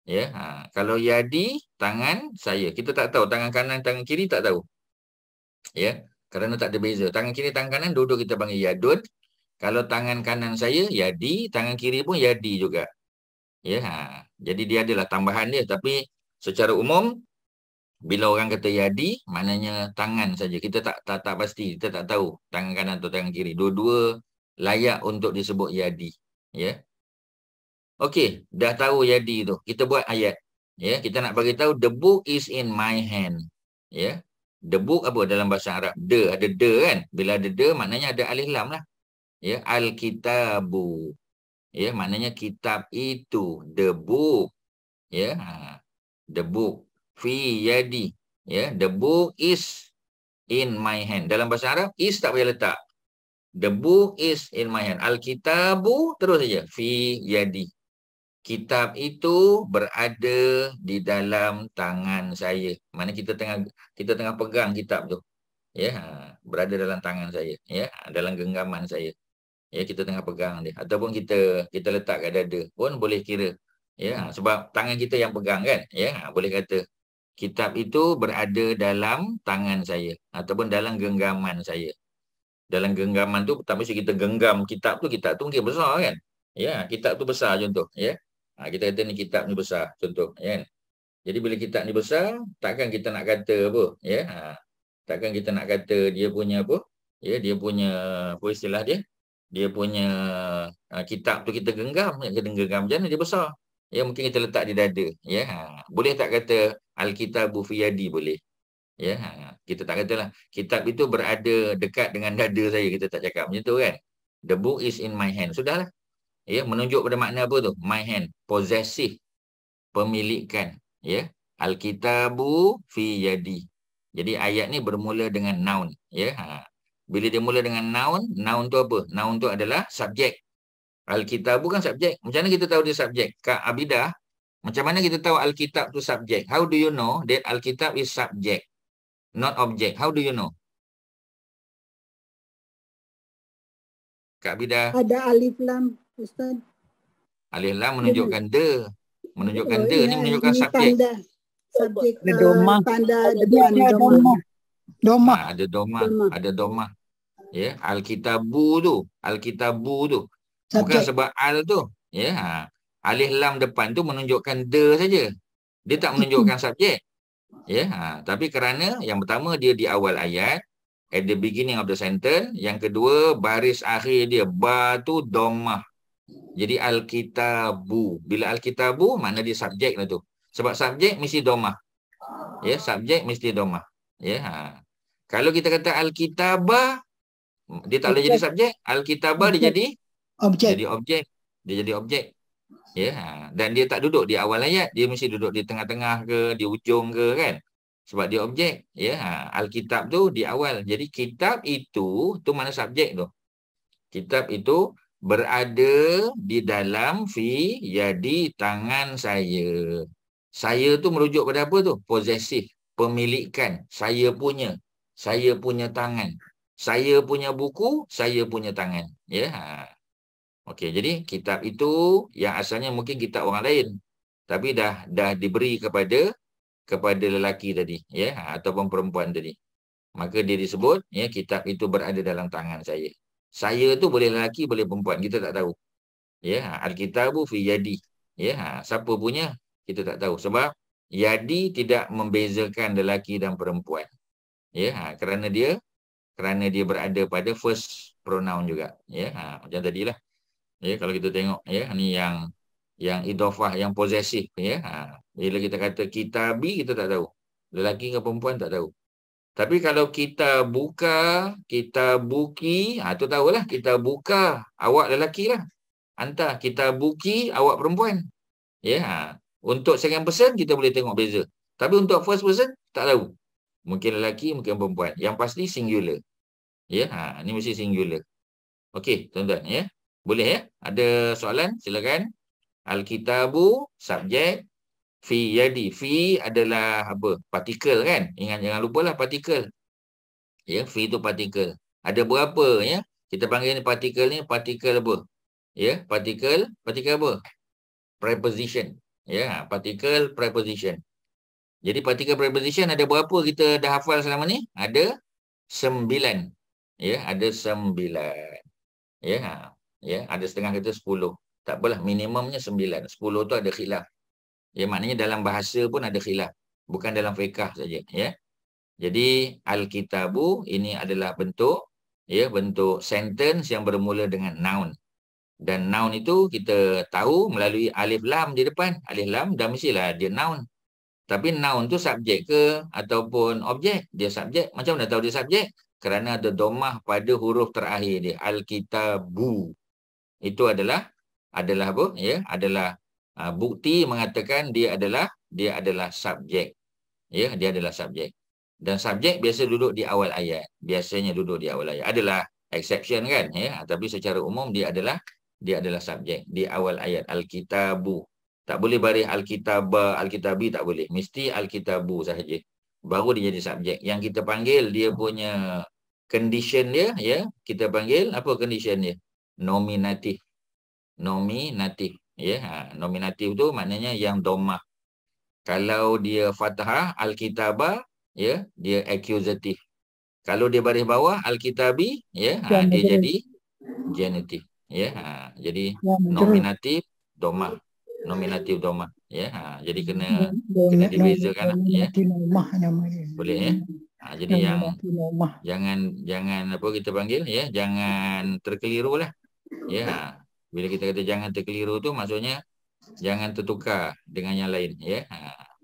Ya, kalau yadi tangan saya, kita tak tahu tangan kanan tangan kiri tak tahu. Ya, kerana tak ada beza. Tangan kiri tangan kanan dua-dua kita panggil yadun. Kalau tangan kanan saya yadi, tangan kiri pun yadi juga. Ya, jadi dia adalah tambahan dia, tapi secara umum bila orang kata yadi, maknanya tangan saja. Kita tak pasti, kita tak tahu tangan kanan atau tangan kiri. Dua-dua layak untuk disebut yadi. Ya. Okey, dah tahu yadi tu. Kita buat ayat. Ya, kita nak bagi tahu the book is in my hand. Ya. The book apa dalam bahasa Arab? Ada kan? Bila ada maknanya ada alif lam lah. Ya, al-kitabu. Ya, maknanya kitab itu, the book. Ya, the book fi yadi. Ya, the book is in my hand. Dalam bahasa Arab is tak payah letak. The book is in my hand. Al-kitabu terus saja fi yadi. Kitab itu berada di dalam tangan saya. Mana kita tengah pegang kitab tu. Ya, berada dalam tangan saya, ya, dalam genggaman saya. Ya, kita tengah pegang dia, ataupun kita letak kat dada pun boleh kira, ya, sebab tangan kita yang pegang kan, ya, boleh kata kitab itu berada dalam tangan saya ataupun dalam genggaman saya. Dalam genggaman tu tak mesti kita genggam kitab tu mungkin besar kan, ya, kitab tu besar contoh, ya, kita kata ni kitab ni besar contoh, kan. Jadi bila kitab ni besar, takkan kita nak kata apa, ya, takkan kita nak kata dia punya apa, ya, dia punya apa istilah dia punya kitab tu kita genggam macam mana dia besar. Ya, mungkin kita letak di dada, ya. Boleh tak kata al-kitabu fi yadi, boleh. Ya, kita tak katalah kitab itu berada dekat dengan dada saya, kita tak cakap macam tu kan. The book is in my hand. Sudahlah. Ya, menunjuk pada makna apa tu? My hand, possessive, pemilikan, ya. Al-kitabu fi yadi. Jadi ayat ni bermula dengan noun, ya. Bila dia mula dengan noun tu apa? Noun tu adalah subjek. Alkitab bukan subjek. Macam mana kita tahu dia subjek? Kak Abidah, macam mana kita tahu Alkitab tu subjek? How do you know that Alkitab is subject, not object? How do you know? Kak Abidah. Ada alif lam, Ustaz. Alif lam menunjukkan the. Menunjukkan the ni menunjukkan subjek. Subjek tanda Domah. Ada domah. Ya, Alkitabu tu. Bukan sebab al tu. Ya, alif lam depan tu menunjukkan the saja. Dia tak menunjukkan subjek. Ya, tapi kerana yang pertama dia di awal ayat, at the beginning of the sentence, yang kedua baris akhir dia ba tu domah. Jadi Alkitabu. Bila Alkitabu makna dia subjek lah tu. Sebab subjek mesti domah. Ya, subjek mesti domah. Ya, kalau kita kata Alkitabah, dia tak boleh jadi subjek. Alkitabah dia jadi objek. Dia jadi objek. Ya, dan dia tak duduk di awal ayat, dia mesti duduk di tengah-tengah ke, di ujung ke, kan? Sebab dia objek. Ya, Alkitab tu di awal. Jadi kitab itu mana subjek tu. Kitab itu berada di dalam fi yadi, tangan saya. Saya tu merujuk pada apa tu? Possessive, pemilikan. Saya punya tangan. Saya punya buku, saya punya tangan. Ya. Okey, jadi kitab itu yang asalnya mungkin kitab orang lain, tapi dah diberi kepada lelaki tadi, ya, ataupun perempuan tadi. Maka dia disebut, ya, kitab itu berada dalam tangan saya. Saya tu boleh lelaki, boleh perempuan, kita tak tahu. Ya, al-kitabu fi yadi. Ya, siapa punya kita tak tahu, sebab yadi tidak membezakan lelaki dan perempuan. Ya, kerana dia berada pada first pronoun juga. Ya, macam tadilah. Ya, kalau kita tengok, ya, ni yang idhofah, yang possessive, ya. Bila kita kata kitabi, kita tak tahu. Lelaki ke perempuan tak tahu. Tapi kalau kita buka, kita buki, tu tahulah, kita buka, awak lelaki lah. Hantar, kita buki, awak perempuan. Ya, untuk second person kita boleh tengok beza. Tapi untuk first person tak tahu. Mungkin lelaki, mungkin perempuan. Yang pasti singular. Ya, ni mesti singular. Okey, tuan-tuan, ya. Boleh, ya? Ada soalan? Silakan. Al-kitabu, subjek. Fi yadi. Fi adalah apa? Partikel, kan? Jangan lupalah partikel. Ya, fi itu partikel. Ada berapa, ya? Kita panggil ni partikel apa? Ya, partikel apa? Preposition. Ya, partikel preposition. Jadi partikel preposition ada berapa kita dah hafal selama ni? Ada 9. Ya, ada 9. Ya, ya, ada setengah kata 10. Tak apalah, minimumnya 9. 10 tu ada khilaf. Ya, maknanya dalam bahasa pun ada khilaf. Bukan dalam fiqh saja, ya. Jadi al-kitabu ini adalah bentuk, ya, bentuk sentence yang bermula dengan noun. Dan noun itu kita tahu melalui alif lam di depan. Alif lam dah mestilah dia noun. Tapi noun tu subjek ke ataupun objek? Dia subjek. Macam mana tahu dia subjek? Kerana ada domah pada huruf terakhir dia. Al-kitabu. Itu adalah apa? Ya, adalah bukti mengatakan dia adalah subjek. Ya, dia adalah subjek. Dan subjek biasa duduk di awal ayat. Biasanya duduk di awal ayat. Adalah exception kan, ya. Tapi secara umum dia adalah subjek di awal ayat. Al-kitabu. Tak boleh baris al-kitaba, al-kitabi, tak boleh. Mesti al-kitabu sahaja. Baru dia jadi subjek. Yang kita panggil dia punya condition dia, ya. Kita panggil apa condition dia? Nominatif. Nominatif, ya. Nominatif tu maknanya yang domah. Kalau dia fathah al-kitabah, ya, dia accusatif. Kalau dia baris bawah al-kitabi, ya, dia jadi genitif, ya. Jadi nominatif domah. Nominatif domah, ya. Jadi kena dibezakan, ya. Boleh, ya. Jadi yang jangan apa kita panggil, ya, jangan terkelirulah, ya. Bila kita kata jangan terkeliru tu maksudnya jangan tertukar dengan yang lain, ya.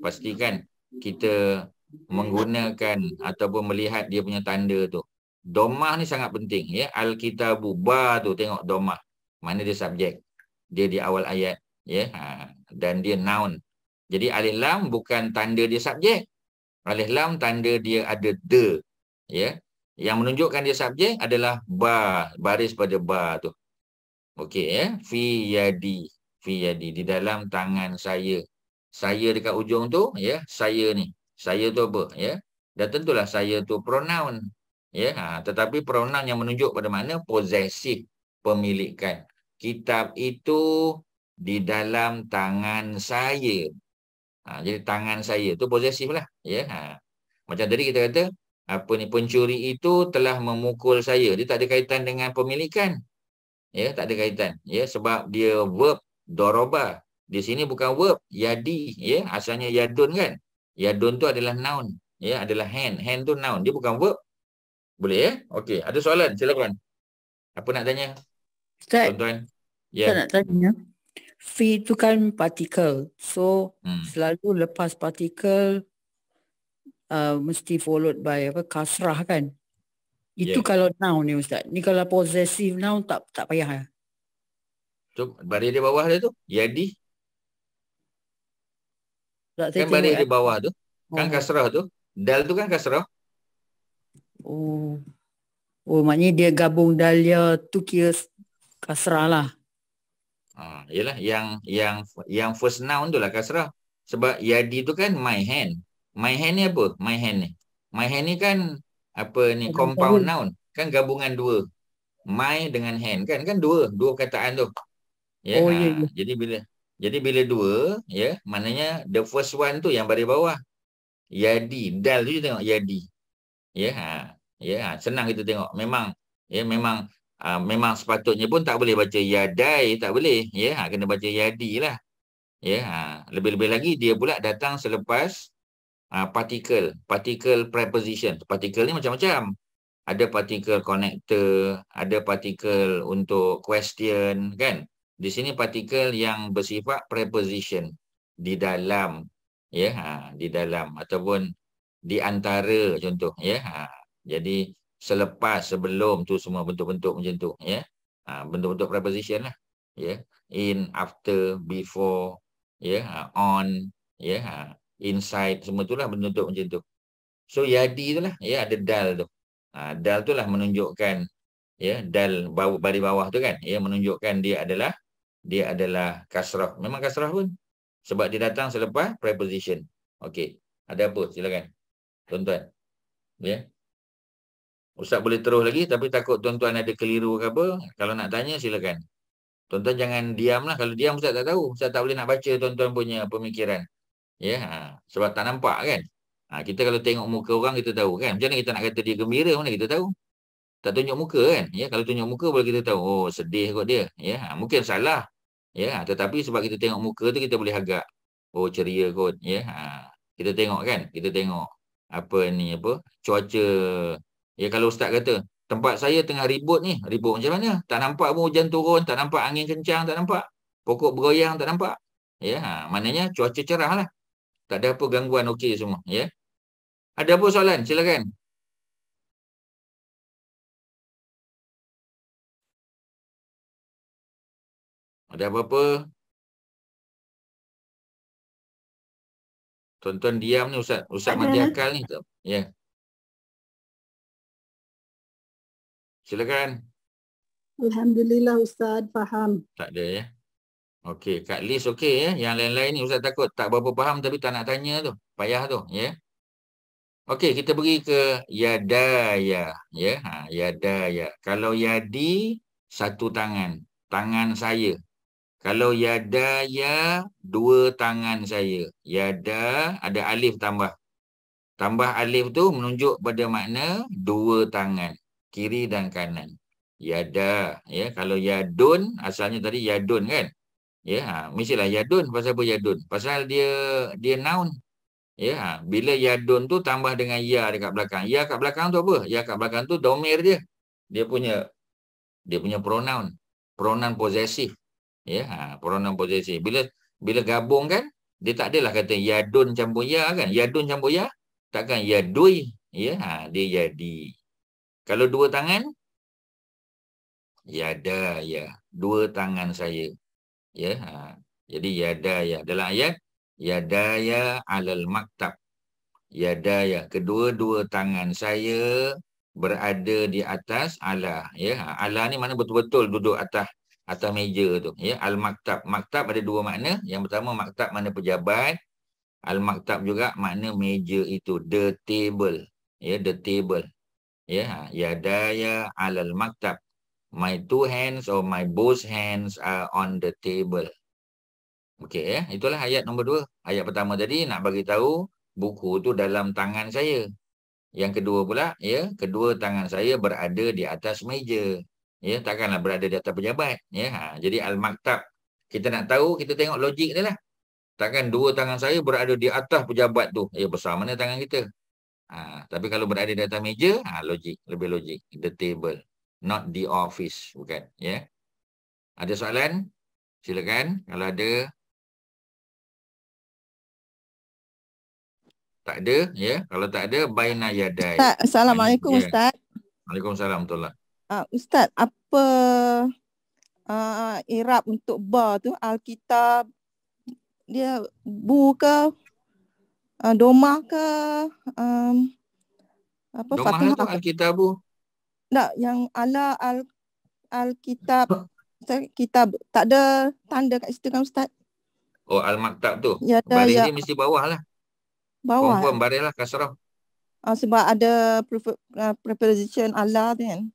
Pastikan kita menggunakan ataupun melihat dia punya tanda tu. Domah ni sangat penting, ya. Al-kitabu, ba tu tengok domah. Mana dia subjek? Dia di awal ayat, ya. Dan dia noun. Jadi alif lam bukan tanda dia subjek. Alif lam tanda dia ada the, ya. Yang menunjukkan dia subjek adalah ba, baris pada ba tu. Okey, ya. Fi yadi, fi yadi, di dalam tangan saya. Saya dekat ujung tu, ya, saya ni. Saya tu apa, ya? Dan tentulah saya tu pronoun, ya. Tetapi pronoun yang menunjuk pada mana? Possessive, pemilikan. Kitab itu di dalam tangan saya. Jadi tangan saya tu possessive lah, ya. Macam tadi kita kata apa ni, pencuri itu telah memukul saya. Dia tak ada kaitan dengan pemilikan. Ya, tak ada kaitan, ya, sebab dia verb doroba. Di sini bukan verb yadi, ya. Asalnya yadun kan. Yadun tu adalah noun, ya, adalah hand. Hand tu noun, dia bukan verb. Boleh, ya? Okey, ada soalan, silakan. Apa nak tanya? Ustaz, tuan-tuan. Ya. Saya nak tanya. Fi tu kan partikel. So selalu lepas partikel mesti followed by apa, kasrah kan? Itu kalau noun ni Ustaz. Ni kalau possessive noun tak payah. Tu baris di bawah dia tu, yadi. Kan baris di bawah tu, kan kasrah tu. Dal tu kan kasrah. Oh, maknanya dia gabung dalia tu kira kasrah lah. Yalah, yang first noun tu lah kasrah. Sebab yadi tu kan my hand. My hand ni apa? My hand ni. My hand ni kan apa ni, compound noun. Kan gabungan dua. My dengan hand kan dua perkataan tu. Ya. Jadi bila dua, ya, maknanya the first one tu yang baris bawah. Yadi, dal tu tengok yadi. Ya, senang kita tengok. Memang sepatutnya pun tak boleh baca yadai, tak boleh, ya. Kena baca yadi lah, ya. Lebih-lebih lagi dia pula datang selepas particle preposition. Particle ni macam-macam. Ada particle connector, ada particle untuk question, kan. Di sini particle yang bersifat preposition, di dalam, ya, di dalam ataupun di antara, contoh, ya. Jadi selepas, sebelum tu semua bentuk-bentuk macam tu, ya. Bentuk-bentuk preposition lah, ya. In, after, before, ya, on, ya, inside, semua itulah bentuk-bentuk macam tu. So yadi itulah, ya, ada dal tu. Dal tu lah menunjukkan, ya, dal baris bawah tu kan, ya, menunjukkan dia adalah kasrah. Memang kasrah pun sebab dia datang selepas preposition. Okey, ada apa, silakan tuan-tuan, ya. Ustaz boleh terus lagi, tapi takut tuan-tuan ada keliru ke apa. Kalau nak tanya silakan. Tuan-tuan jangan diam lah. Kalau diam Ustaz tak tahu. Ustaz tak boleh nak baca tuan-tuan punya pemikiran, ya. Sebab tak nampak kan. Kita kalau tengok muka orang kita tahu kan. Macam mana kita nak kata dia gembira, mana kita tahu. Tak tunjuk muka kan. Ya, kalau tunjuk muka boleh kita tahu, oh sedih kot dia. Ya, mungkin salah. Ya, tetapi sebab kita tengok muka tu kita boleh agak, oh ceria kot. Ya, kita tengok kan. Kita tengok apa ni, apa cuaca. Ya, kalau ustaz kata tempat saya tengah ribut ni, ribut macam mana? Tak nampak pun hujan turun, tak nampak angin kencang, tak nampak pokok bergoyang, tak nampak. Ya, maknanya cuaca cerah lah. Tak ada apa gangguan, okey semua. Ya. Ada apa soalan? Silakan. Ada apa-apa? Tuan-tuan diam ni Ustaz mati akal ni. Ya. Silakan. Alhamdulillah Ustaz, faham. Tak ada ya. Okey, Kak Liz okey ya. Yang lain-lain ni Ustaz takut tak berapa faham tapi tak nak tanya tu. Payah tu, ya. Okey, kita pergi ke yadaya, ya. Yadaya. Kalau yadi satu tangan, tangan saya. Kalau yadaya dua tangan saya. Yada ada alif tambah. Tambah alif tu menunjuk pada makna dua tangan, kiri dan kanan. Yada, ya. Kalau yadun asalnya tadi yadun kan? Ya, mestilah yadun. Pasal apa yadun? Pasal dia noun. Ya, bila yadun tu tambah dengan ya dekat belakang. Ya kat belakang tu apa? Ya kat belakang tu domir dia. Dia punya pronoun. Pronoun possessive. Ya, pronoun possessive. Bila gabung kan, dia tak adalah kata yadun campur ya kan? Yadun campur ya, takkan yadui. Ya, dia yadi. Kalau dua tangan, yada ya. Dua tangan saya. Ya, jadi yada ya. Dalam ayat yadaya alal maktab. Yadaya, kedua-dua tangan saya berada di atas ala. Ya, ala ni mana betul-betul duduk atas meja tu. Ya, al maktab. Maktab ada dua makna. Yang pertama maktab mana pejabat. Al maktab juga makna meja itu, the table. Ya, the table. Ya, yadaya alal maktab. My two hands or my both hands are on the table. Okey ya, itulah ayat nombor 2. Ayat pertama tadi nak bagi tahu buku tu dalam tangan saya. Yang kedua pula, ya, kedua tangan saya berada di atas meja. Ya, takkanlah berada di atas pejabat, ya. Jadi al-maktab. Kita nak tahu, kita tengok logik dia lah. Takkan dua tangan saya berada di atas pejabat tu. Ya, besar mana tangan kita? Tapi kalau berada di atas meja, logik, lebih logik. The table, not the office, bukan, ya. Ada soalan? Silakan kalau ada. Tak ada, ya. Kalau tak ada, baina yadai. Ustaz, Assalamualaikum Ya. Ustaz. Waalaikumsalam warahmatullahi. Ustaz, apa i'rab untuk ba tu? Alkitab, dia bu ke? Domah ke? Apa Domah Fatihah tu ke? Alkitabu. Tak, yang ala Alkitab. Kitab tak ada tanda kat situ kan Ustaz? Oh, al-maktab tu. Ya, Baris ya. dia mesti bawah lah. Bawah. Confirm baris lah, kasrah. Sebab ada preposition ala tu kan.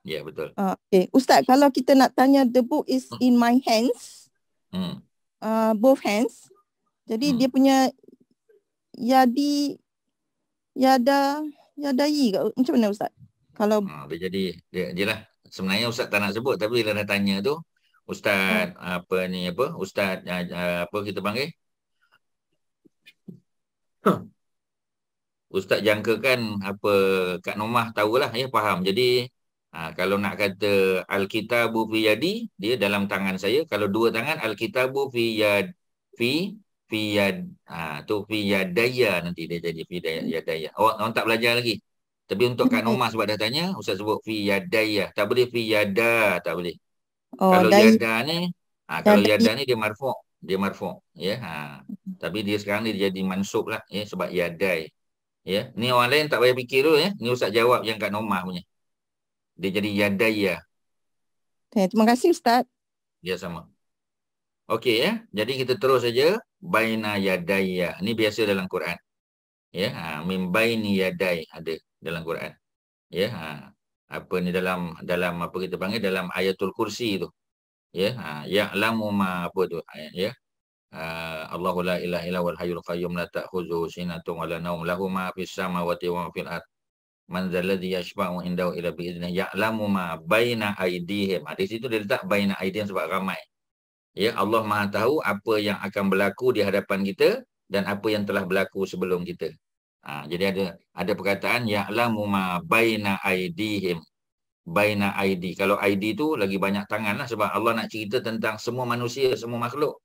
Ya, betul. Okay. Ustaz, kalau kita nak tanya the book is in my hands, both hands. Jadi dia punya yadai ke? Macam mana Ustaz? Kalau Dia jadi dia lah. Sebenarnya Ustaz tak nak sebut, tapi bila nak tanya tu Ustaz Ustaz apa kita panggil? Ustaz jangkakan apa Kak Nomah tahulah, ya, faham. Jadi kalau nak kata al-kitabu fi yadi, dia dalam tangan saya. Kalau dua tangan, al-kitabu fi yad tu fi yadaya, nanti dia jadi fi yadaya. Orang tak belajar lagi. Tapi untuk Kak Nomah sebab dah tanya, Ustaz sebut fi yadaya. Tak boleh fi yada, tak boleh. Kalau yada ni, kalau yada ni dia marfu'. Dia marfu', ya. Tapi dia sekarang ni dia jadi mansub lah, ya, sebab yadai. Ya, ni orang lain tak payah fikir dulu, ya. Ni Ustaz jawab yang Kak Nomah punya. Dia jadi yadaya. Terima kasih Ustaz. Ya, sama. Okey, ya. Jadi kita terus saja baina yadaya. Ni biasa dalam Quran. Ya, min baini yadai ada dalam Quran. Ya, apa ni dalam apa kita panggil dalam ayatul kursi tu. Ya, ya'lamu ma apa tu ayat, ya. Allahu la ilaha illa huwal hayyul qayyum la ta'khudhuhu sinatun wa la nawm lahu ma fis samawati wa ma fil ard Man zalladhi yashfa'u indahu illa bi'idznih ya'lamu ma baina aydihim. Di situ dia letak baina aydihim sebab ramai. Ya, Allah Maha tahu apa yang akan berlaku di hadapan kita dan apa yang telah berlaku sebelum kita. Jadi ada perkataan ya'lamu ma baina aydihim. Baina aidi. Kalau aidi tu lagi banyak tangan lah, sebab Allah nak cerita tentang semua manusia, semua makhluk.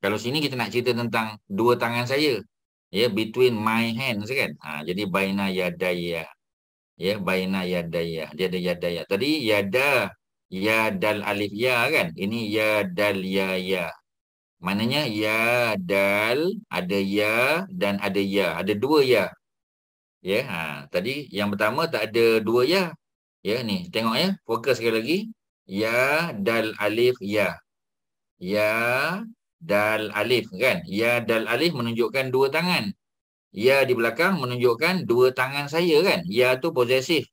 Kalau sini kita nak cerita tentang dua tangan saya. Ya, between my hands kan. Jadi baina yadaya. Ya, baina yadaya. Dia ada yadaya. Tadi yada, ya dal alif ya kan. Ini ya dal ya ya. Maknanya ya dal, ada ya dan ada ya. Ada dua ya. Ya, tadi yang pertama tak ada dua ya. Ya, ni tengok ya. Fokus sekali lagi. Ya dal alif ya. Ya dal alif kan. Ya dal alif menunjukkan dua tangan. Ya di belakang menunjukkan dua tangan saya kan. Ya tu possessive.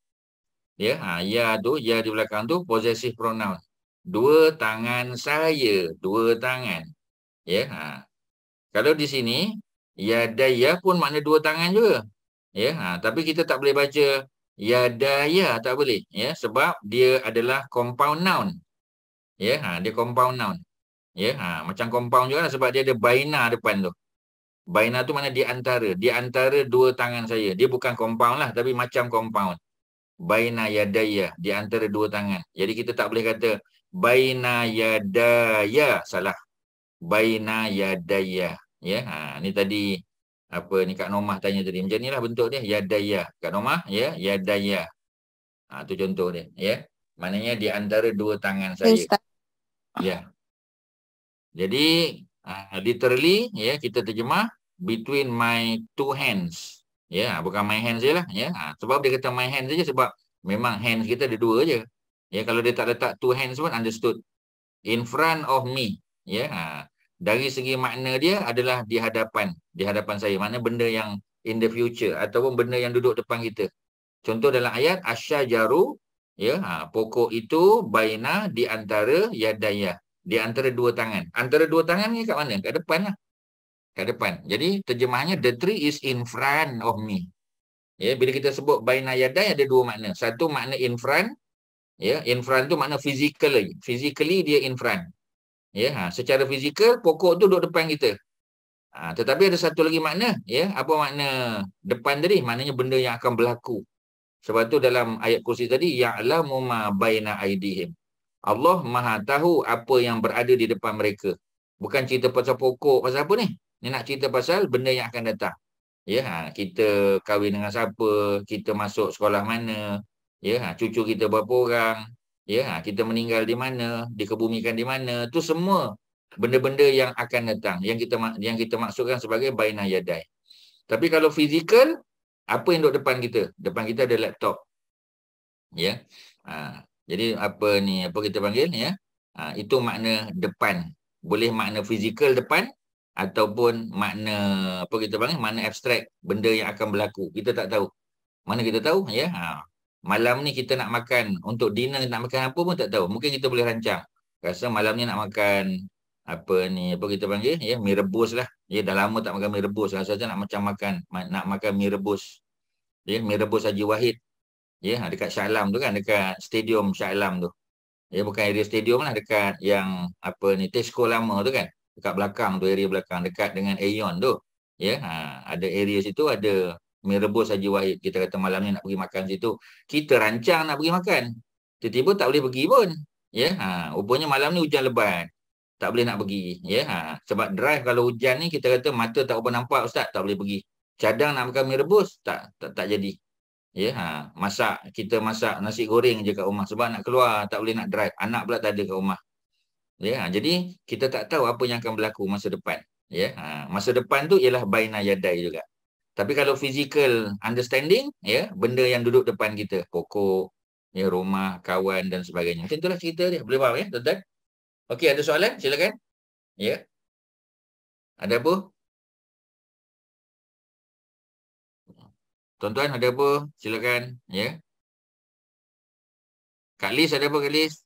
Ya, ya tu, ya di belakang tu possessive pronoun. Dua tangan saya, dua tangan. Ya, kalau di sini ya daya pun makna dua tangan juga. Ya, tapi kita tak boleh baca ya daya, tak boleh. Ya, sebab dia adalah compound noun. Ya, dia compound noun. Ya, macam compound juga lah, sebab dia ada baina depan tu. Baina tu mana di antara dua tangan saya. Dia bukan compound lah, tapi macam compound. Baina yadaya, di antara dua tangan. Jadi kita tak boleh kata baina yadaya, salah. Baina yadaya. Ya, ni tadi apa ni Kak Nomah tanya tadi. Macam inilah bentuk dia, yadaya. Kak Nomah, ya, yadaya. Tu contoh dia, ya. Maknanya di antara dua tangan saya. Ya. Jadi literally, ya, kita terjemah between my two hands. Ya, bukan my hands je lah. Ya, sebab dia kata my hands saja sebab memang hands kita ada dua je. Ya, kalau dia tak letak two hands pun understood. In front of me. Ya, dari segi makna dia adalah di hadapan saya. Makna benda yang in the future ataupun benda yang duduk depan kita. Contoh dalam ayat asyajaru, ya, pokok itu baina di antara yadaya. Di antara dua tangan. Antara dua tangan ni kat mana? Kat depan lah. Kat depan. Jadi terjemahannya the tree is in front of me. Ya, bila kita sebut baina yadai ada dua makna. Satu makna in front. Ya, in front tu makna physically. Physically dia in front. Ya, secara fizikal pokok tu duduk depan kita. Tetapi ada satu lagi makna. Ya, apa makna depan tadi? Maknanya benda yang akan berlaku. Sebab tu dalam ayat kursi tadi ya'lamu ma baina aydihim. Allah Maha tahu apa yang berada di depan mereka. Bukan cerita pasal pokok, pasal apa ni? Ni nak cerita pasal benda yang akan datang. Ya, kita kahwin dengan siapa, kita masuk sekolah mana, ya, cucu kita berapa orang, ya, kita meninggal di mana, dikebumikan di mana, tu semua benda-benda yang akan datang, yang kita maksudkan sebagai baina yadai. Tapi kalau fizikal, apa yang duduk depan kita? Depan kita ada laptop. Ya. Jadi apa kita panggil, ya? Itu makna depan. Boleh makna fizikal depan ataupun makna apa kita panggil, makna abstrak, benda yang akan berlaku. Kita tak tahu. Mana kita tahu, ya? Malam ni kita nak makan, untuk dinner nak makan apa pun tak tahu. Mungkin kita boleh rancang. Rasa malam ni nak makan apa kita panggil, ya, mi rebus lah. Ya, dah lama tak makan mi rebus. Rasa nak makan mi rebus. Ya, mi rebus Haji Wahid. Ya, dekat Shah Alam tu kan, dekat stadium Shah Alam tu. Ya, bukan area stadium lah, dekat yang Tesco lama tu kan. Dekat belakang tu, area belakang, dekat dengan Aeon tu. Ya, ada area situ, ada mi rebus Haji Wahid. Kita kata malam ni nak pergi makan situ. Kita rancang nak pergi makan. Tiba-tiba tak boleh pergi pun. Ya, rupanya malam ni hujan lebat. Tak boleh nak pergi. Ya, sebab drive kalau hujan ni kita kata mata tak apa nampak ustaz, tak boleh pergi. Cadang nak makan mi rebus, tak jadi. Ya, kita masak nasi goreng je kat rumah sebab nak keluar, tak boleh nak drive. Anak pula tak ada kat rumah. Ya, jadi kita tak tahu apa yang akan berlaku masa depan. Ya, masa depan tu ialah baina yadai juga. Tapi kalau physical understanding, ya, benda yang duduk depan kita, pokok, ya, rumah, kawan dan sebagainya. Macam itulah cerita dia. Boleh faham, ya, tuan-tuan? Okey, ada soalan? Silakan. Ya. Ada apa? Tuan-tuan ada apa? Silakan, ya. Kak Lis ada apa, Kak Lis?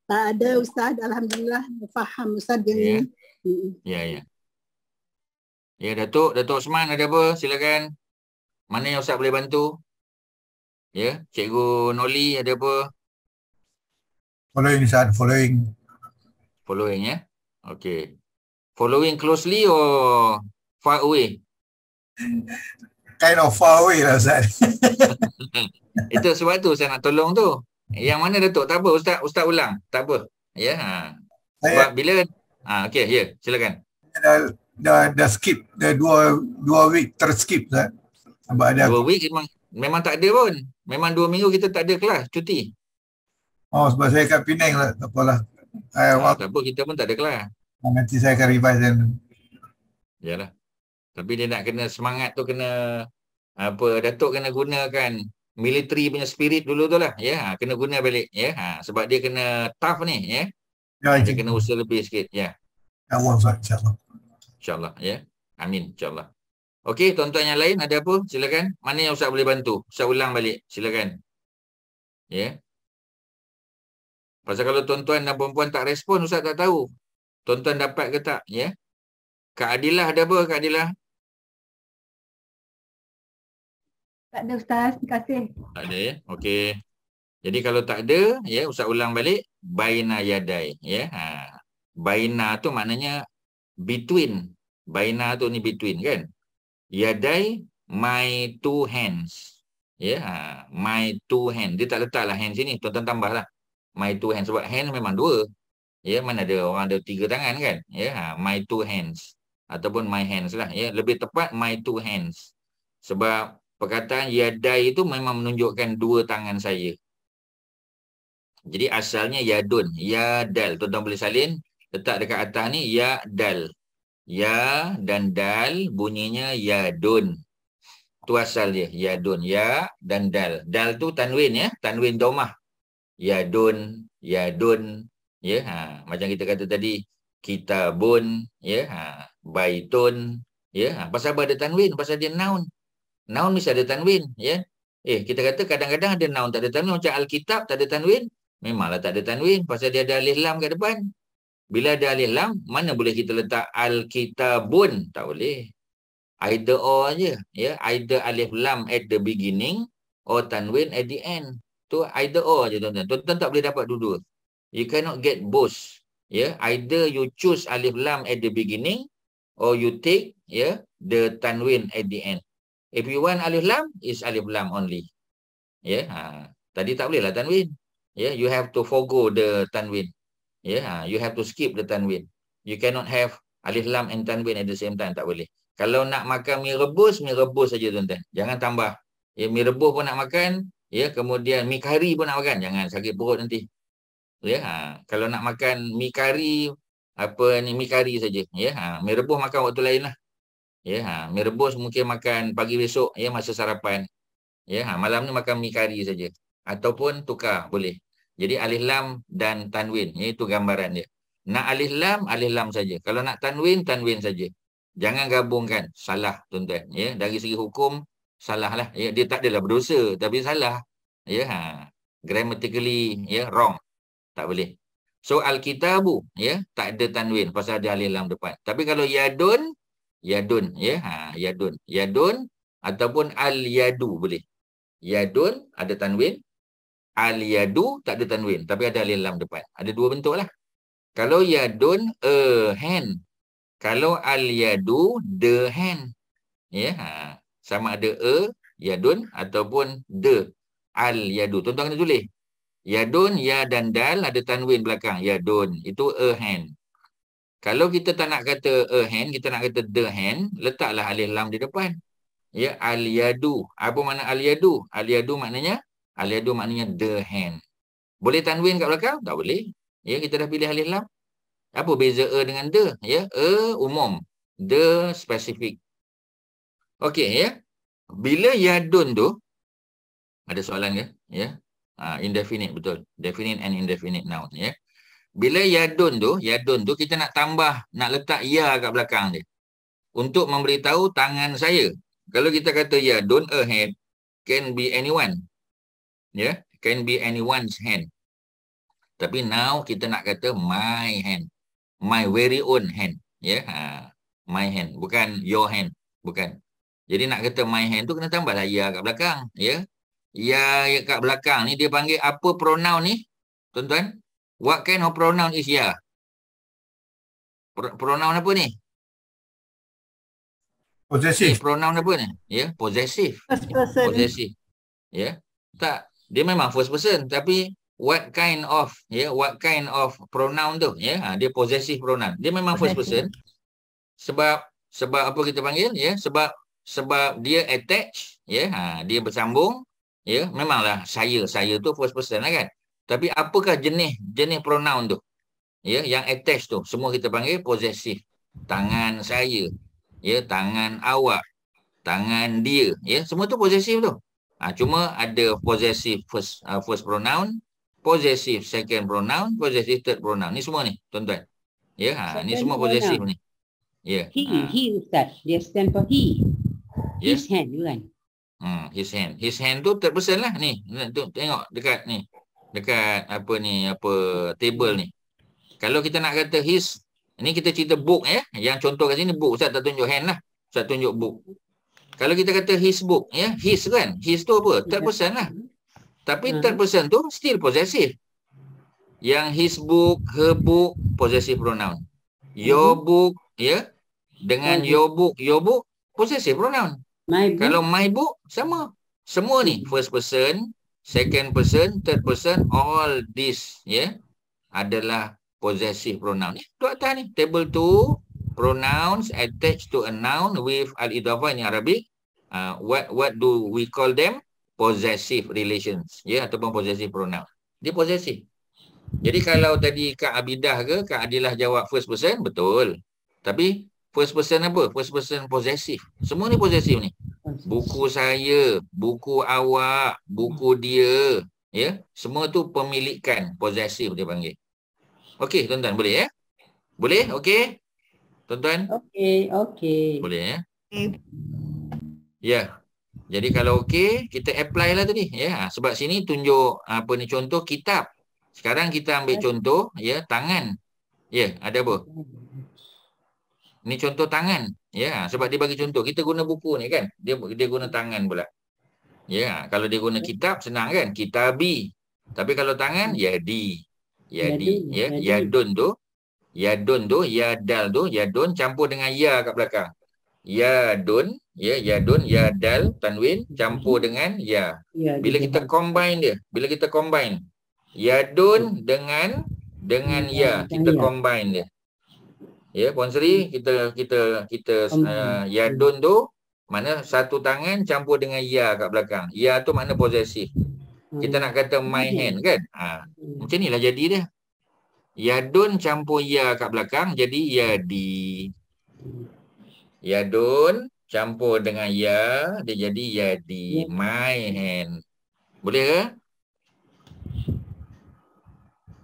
Tak ada Ustaz, alhamdulillah faham Ustaz yang ini. Ya. Ya, Datuk Osman ada apa? Silakan. Mana yang Ustaz boleh bantu? Ya, Cikgu Noli ada apa? Following, Ustaz. Following. Following ya. Okey. Following closely or far away? Kind of far away lah, Ustaz. Itu sebab tu saya nak tolong tu. Yang mana Datuk? Tak apa, Ustaz ulang. Tak apa. Ya. Sebab bila okey, ya, silakan. Dah skip. Dah dua week terskip, Ustaz. Sebab ada 2 week memang tak ada pun. Memang 2 minggu kita tak ada kelas, cuti. Oh, sebab saya kat Penang lah. Tak apalah. Tak apa, kita pun tak ada kelas. Nanti saya akan revise dan Yalah. Tapi dia nak kena semangat tu, kena apa, Datuk kena gunakan military punya spirit dulu tu lah. Ya, kena guna balik. Ya, sebab dia kena tough ni. Ya, dia kena usaha lebih sikit. Ya. InsyaAllah. InsyaAllah. Ya. Amin. InsyaAllah. Okey, tuan-tuan yang lain ada apa? Silakan. Mana yang Ustaz boleh bantu? Ustaz ulang balik. Silakan. Ya. Pasal kalau tuan-tuan dan puan-puan tak respon, Ustaz tak tahu. Tuan-tuan dapat ke tak? Ya. Kak Adilah ada apa, Kak Adilah? Tak ada Ustaz, terima kasih. Tak ada ya. Okey. Jadi kalau tak ada, ya, Ustaz ulang balik. Baina yadai. Ya. Baina tu maknanya between. Baina tu ni between kan? Yadai, my two hands. Ya, my two hands. Dia tak letaklah hand sini. Tuan-tuan tambahlah. My two hands. Sebab hand memang 2. Ya, mana ada orang ada 3 tangan kan? Ya, my two hands. Ataupun my hands lah. Ya, lebih tepat my two hands. Sebab perkataan yadai itu memang menunjukkan 2 tangan saya. Jadi asalnya yadun. Yadal. Tuan-tuan boleh salin. Letak dekat atas ni yadal. Ya dan dal bunyinya yadun. Tu asal dia, yadun. Ya dan dal. Dal tu tanwin ya, tanwin domah. Yadun, yadun. Ya, macam kita kata tadi, kitabun, ya, baitun, ya. Pasal apa ada tanwin? Pasal dia noun. Noun mesti ada tanwin, ya. Kita kata kadang-kadang ada noun tak ada tanwin, macam Alkitab tak ada tanwin. Memanglah tak ada tanwin pasal dia ada alif lam kat depan. Bila ada alif lam, mana boleh kita letak Alkitabun? Tak boleh. Either or aja, ya. Either alif lam at the beginning or tanwin at the end. Tu either or aja, tuan-tuan. Tuan-tuan tak boleh dapat dua-dua. You cannot get both. Ya, either you choose alif lam at the beginning or you take the tanwin at the end. If you want alif lam, is alif lam only. Ya, tadi tak boleh lah tanwin. Ya, you have to forgo the tanwin. Yeah, you have to skip the tanwin. You cannot have alif lam and tanwin at the same time. Tak boleh. Kalau nak makan mi rebus saja tuan-tuan. Jangan tambah. Ya, mi rebus pun nak makan. Ya, kemudian mi kari pun nak makan. Jangan sakit perut nanti. Ya, kalau nak makan mi kari, apa ni, mi kari saja. Ya, mi rebus makan waktu lain lah. Ya, mi rebus mungkin makan pagi besok. Ya, masa sarapan. Ya, malam ni makan mi kari saja. Ataupun tukar boleh. Jadi alif lam dan tanwin, itu gambaran dia. Nak alif lam saja. Kalau nak tanwin saja. Jangan gabungkan. Salah tuan-tuan. Ya, dari segi hukum salah lah. Ya, dia tak adalah berdosa tapi salah. Ya, grammatically wrong. Tak boleh. So Alkitabu, ya, tak ada tanwin pasal ada alif lam depan. Tapi kalau yadun, ya, yadun ataupun al-yadu boleh. Yadun ada tanwin. Al-yadu tak ada tanwin tapi ada alif lam depan. Ada 2 bentuk lah. Kalau yadun, a hand. Kalau al-yadu, the hand. Ya, sama ada a, yadun ataupun the, al-yadu. Tuan-tuan kena tulis. Yadun, ya dan dal ada tanwin belakang. Yadun, itu a hand. Kalau kita tak nak kata a hand, kita nak kata the hand, letaklah alif lam di depan. Ya, al-yadu. Apa makna al-yadu? Al-yadu maknanya the hand. Boleh tanwin kat belakang? Tak boleh. Ya, kita dah pilih alif lam. Apa beza a dengan the? Ya, a umum, the spesifik. Okey, ya. Bila yadun tu ada soalan ke? Ya. Indefinite, betul. Definite and indefinite noun, ya. Bila yadun tu kita nak tambah, nak letak ya kat belakang dia. Untuk memberitahu tangan saya. Kalau kita kata yadun, a hand, can be anyone. Ya, can be anyone's hand. Tapi now kita nak kata my hand. My very own hand. Ya, my hand. Bukan your hand. Bukan. Jadi nak kata my hand tu kena tambahlah ya kat belakang. Ya. Ya kat belakang ni dia panggil apa pronoun ni? Tuan-tuan. What kind of pronoun is ya? Pronoun apa ni? Possessive. Pronoun apa ni? Ya, possessive. First person. Possessive. Ya. Tak, dia memang first person tapi what kind of pronoun tu, ya. Dia possessive pronoun. Dia memang first person sebab apa kita panggil, ya, sebab dia attach, ya. Dia bersambung, ya. Memanglah saya tu first person lah kan. Tapi apakah jenis pronoun tu? Ya, yang attach tu semua kita panggil possessive. Tangan saya, ya, tangan awak, tangan dia, ya, semua tu possessive tu. Cuma ada possessive first pronoun, possessive second pronoun, possessive third pronoun. Ni semua ni, tuan-tuan. Ya, ni semua possessive ni. Ya. He Ustaz. Dia stand for he. Yes. His hand kan? His hand. His hand tu third person lah ni. Tengok dekat ni. Dekat table ni. Kalau kita nak kata his, ni kita cerita book, ya. Yang contoh kat sini book. Ustaz tak tunjuk hand lah. Ustaz tunjuk book. Kalau kita kata his book, ya, his kan. His tu apa? Third person lah. Tapi third person tu still possessive. Yang his book, her book, possessive pronoun. Your book, ya. Dengan your book, possessive pronoun. Kalau my book, sama. Semua ni, first person, second person, third person, all this, ya, adalah possessive pronoun. Tu atas ni, table 2, pronouns attached to a noun with al-idafah in Arabic. What do we call them? Possessive relations, ya, ataupun possessive pronoun. Dia possessive. Jadi kalau tadi Kak Abidah ke Kak Adilah jawab first person, betul. Tapi first person apa? First person possessive. Semua ni possessive ni. Buku saya, buku awak, buku dia, ya, semua tu pemilikan, possessive dia panggil. Okey, tuan-tuan, boleh, ya? Boleh? Okey. Tuan-tuan? Okey. Boleh, ya? Ya. Jadi kalau okey, kita apply lah tadi, ya. Sebab sini tunjuk contoh kitab. Sekarang kita ambil contoh, ya, tangan. Ya, ada apa? Ni contoh tangan, ya. Sebab dia bagi contoh, kita guna buku ni kan. Dia guna tangan pula. Ya, kalau dia guna kitab senang kan? Kitabi. Tapi kalau tangan, yadi. Yadi, ya. Yadun tu, yadal tu, yadun campur dengan ya kat belakang. Yadun, ya, yadun, yadal, tanwin campur dengan ya. Bila kita combine dia, yadun dengan ya, kita combine dia. Ya, Puan Sri, kita yadun tu mana satu tangan campur dengan ya kat belakang. Ya tu makna possessive. Kita nak kata my hand kan? Macam inilah jadi dia. Yadun campur ya kat belakang jadi yadi. Yadun campur dengan ya, dia jadi yadi. My hand. Boleh ke?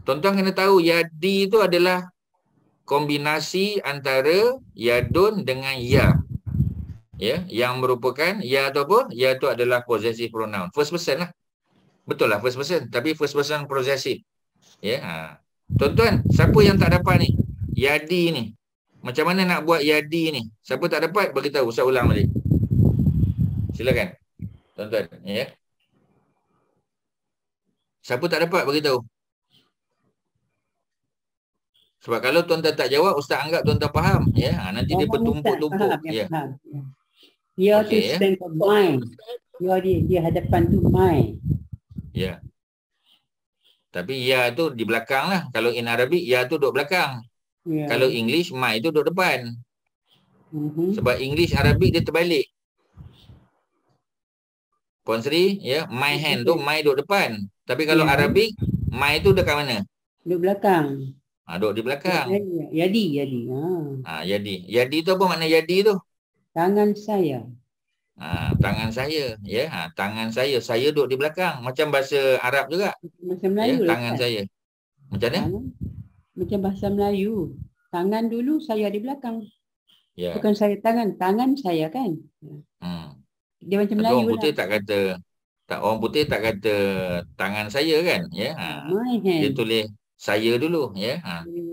Tuan-tuan kena tahu yadi itu adalah kombinasi antara yadun dengan ya. Ya, yang merupakan ya tu apa? Ya tu adalah possessive pronoun. First person lah. Betul lah first person, tapi first person possessive. Ya. Tuan-tuan, siapa yang tak dapat ni? Yadi ni. Macam mana nak buat yadi ni? Siapa tak dapat, bagi tahu. Ustaz ulang balik. Silakan. Tuan-tuan, ya. Siapa tak dapat, bagi tahu. Sebab kalau tuan-tuan tak jawab, Ustaz anggap tuan-tuan faham. Ya, nanti dia bertumpuk-tumpuk. Ya. Ya tu stand for mind. Ya dia hadapan tu mind. Ya. Tapi ya tu di belakang lah. Kalau in Arabic, ya tu duduk belakang. Kalau English, my tu duduk depan. Sebab English, Arabic dia terbalik. Puan Sri, ya, my hand tu, my duduk depan. Tapi kalau Arabic, my tu dekat mana? Duduk belakang. Duduk di belakang. Yadi. Yadi. Yadi tu apa makna yadi tu? Tangan saya. Tangan saya, ya. Tangan saya. Saya duduk di belakang. Macam bahasa Arab juga. Macam Melayu ya, tangan saya. Macam mana? Macam bahasa Melayu. Tangan dulu, saya di belakang. Ya. Bukan saya tangan. Tangan saya kan. Dia macam tapi Melayu orang putih tak kata. Orang putih tak kata tangan saya kan. Ya. My hand. Dia tulis saya dulu. Ya.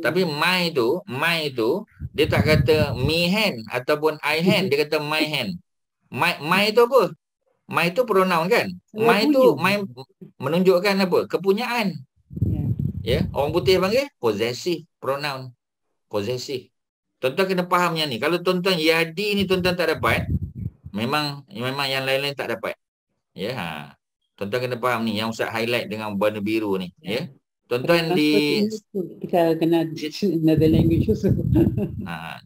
Tapi my tu, dia tak kata me hand ataupun I hand. Dia kata my hand. My tu apa? My tu pronoun kan? My tu menunjukkan apa? Kepunyaan. Ya, orang putih panggil possessive pronoun. Possessive. Tuan-tuan kena faham yang ni. Kalau tuan-tuan yadi ni tuan-tuan tak dapat, memang yang lain-lain tak dapat. Ya, tuan-tuan kena faham ni yang Ustaz highlight dengan warna biru ni, ya. Tuan-tuan kita kena another language also.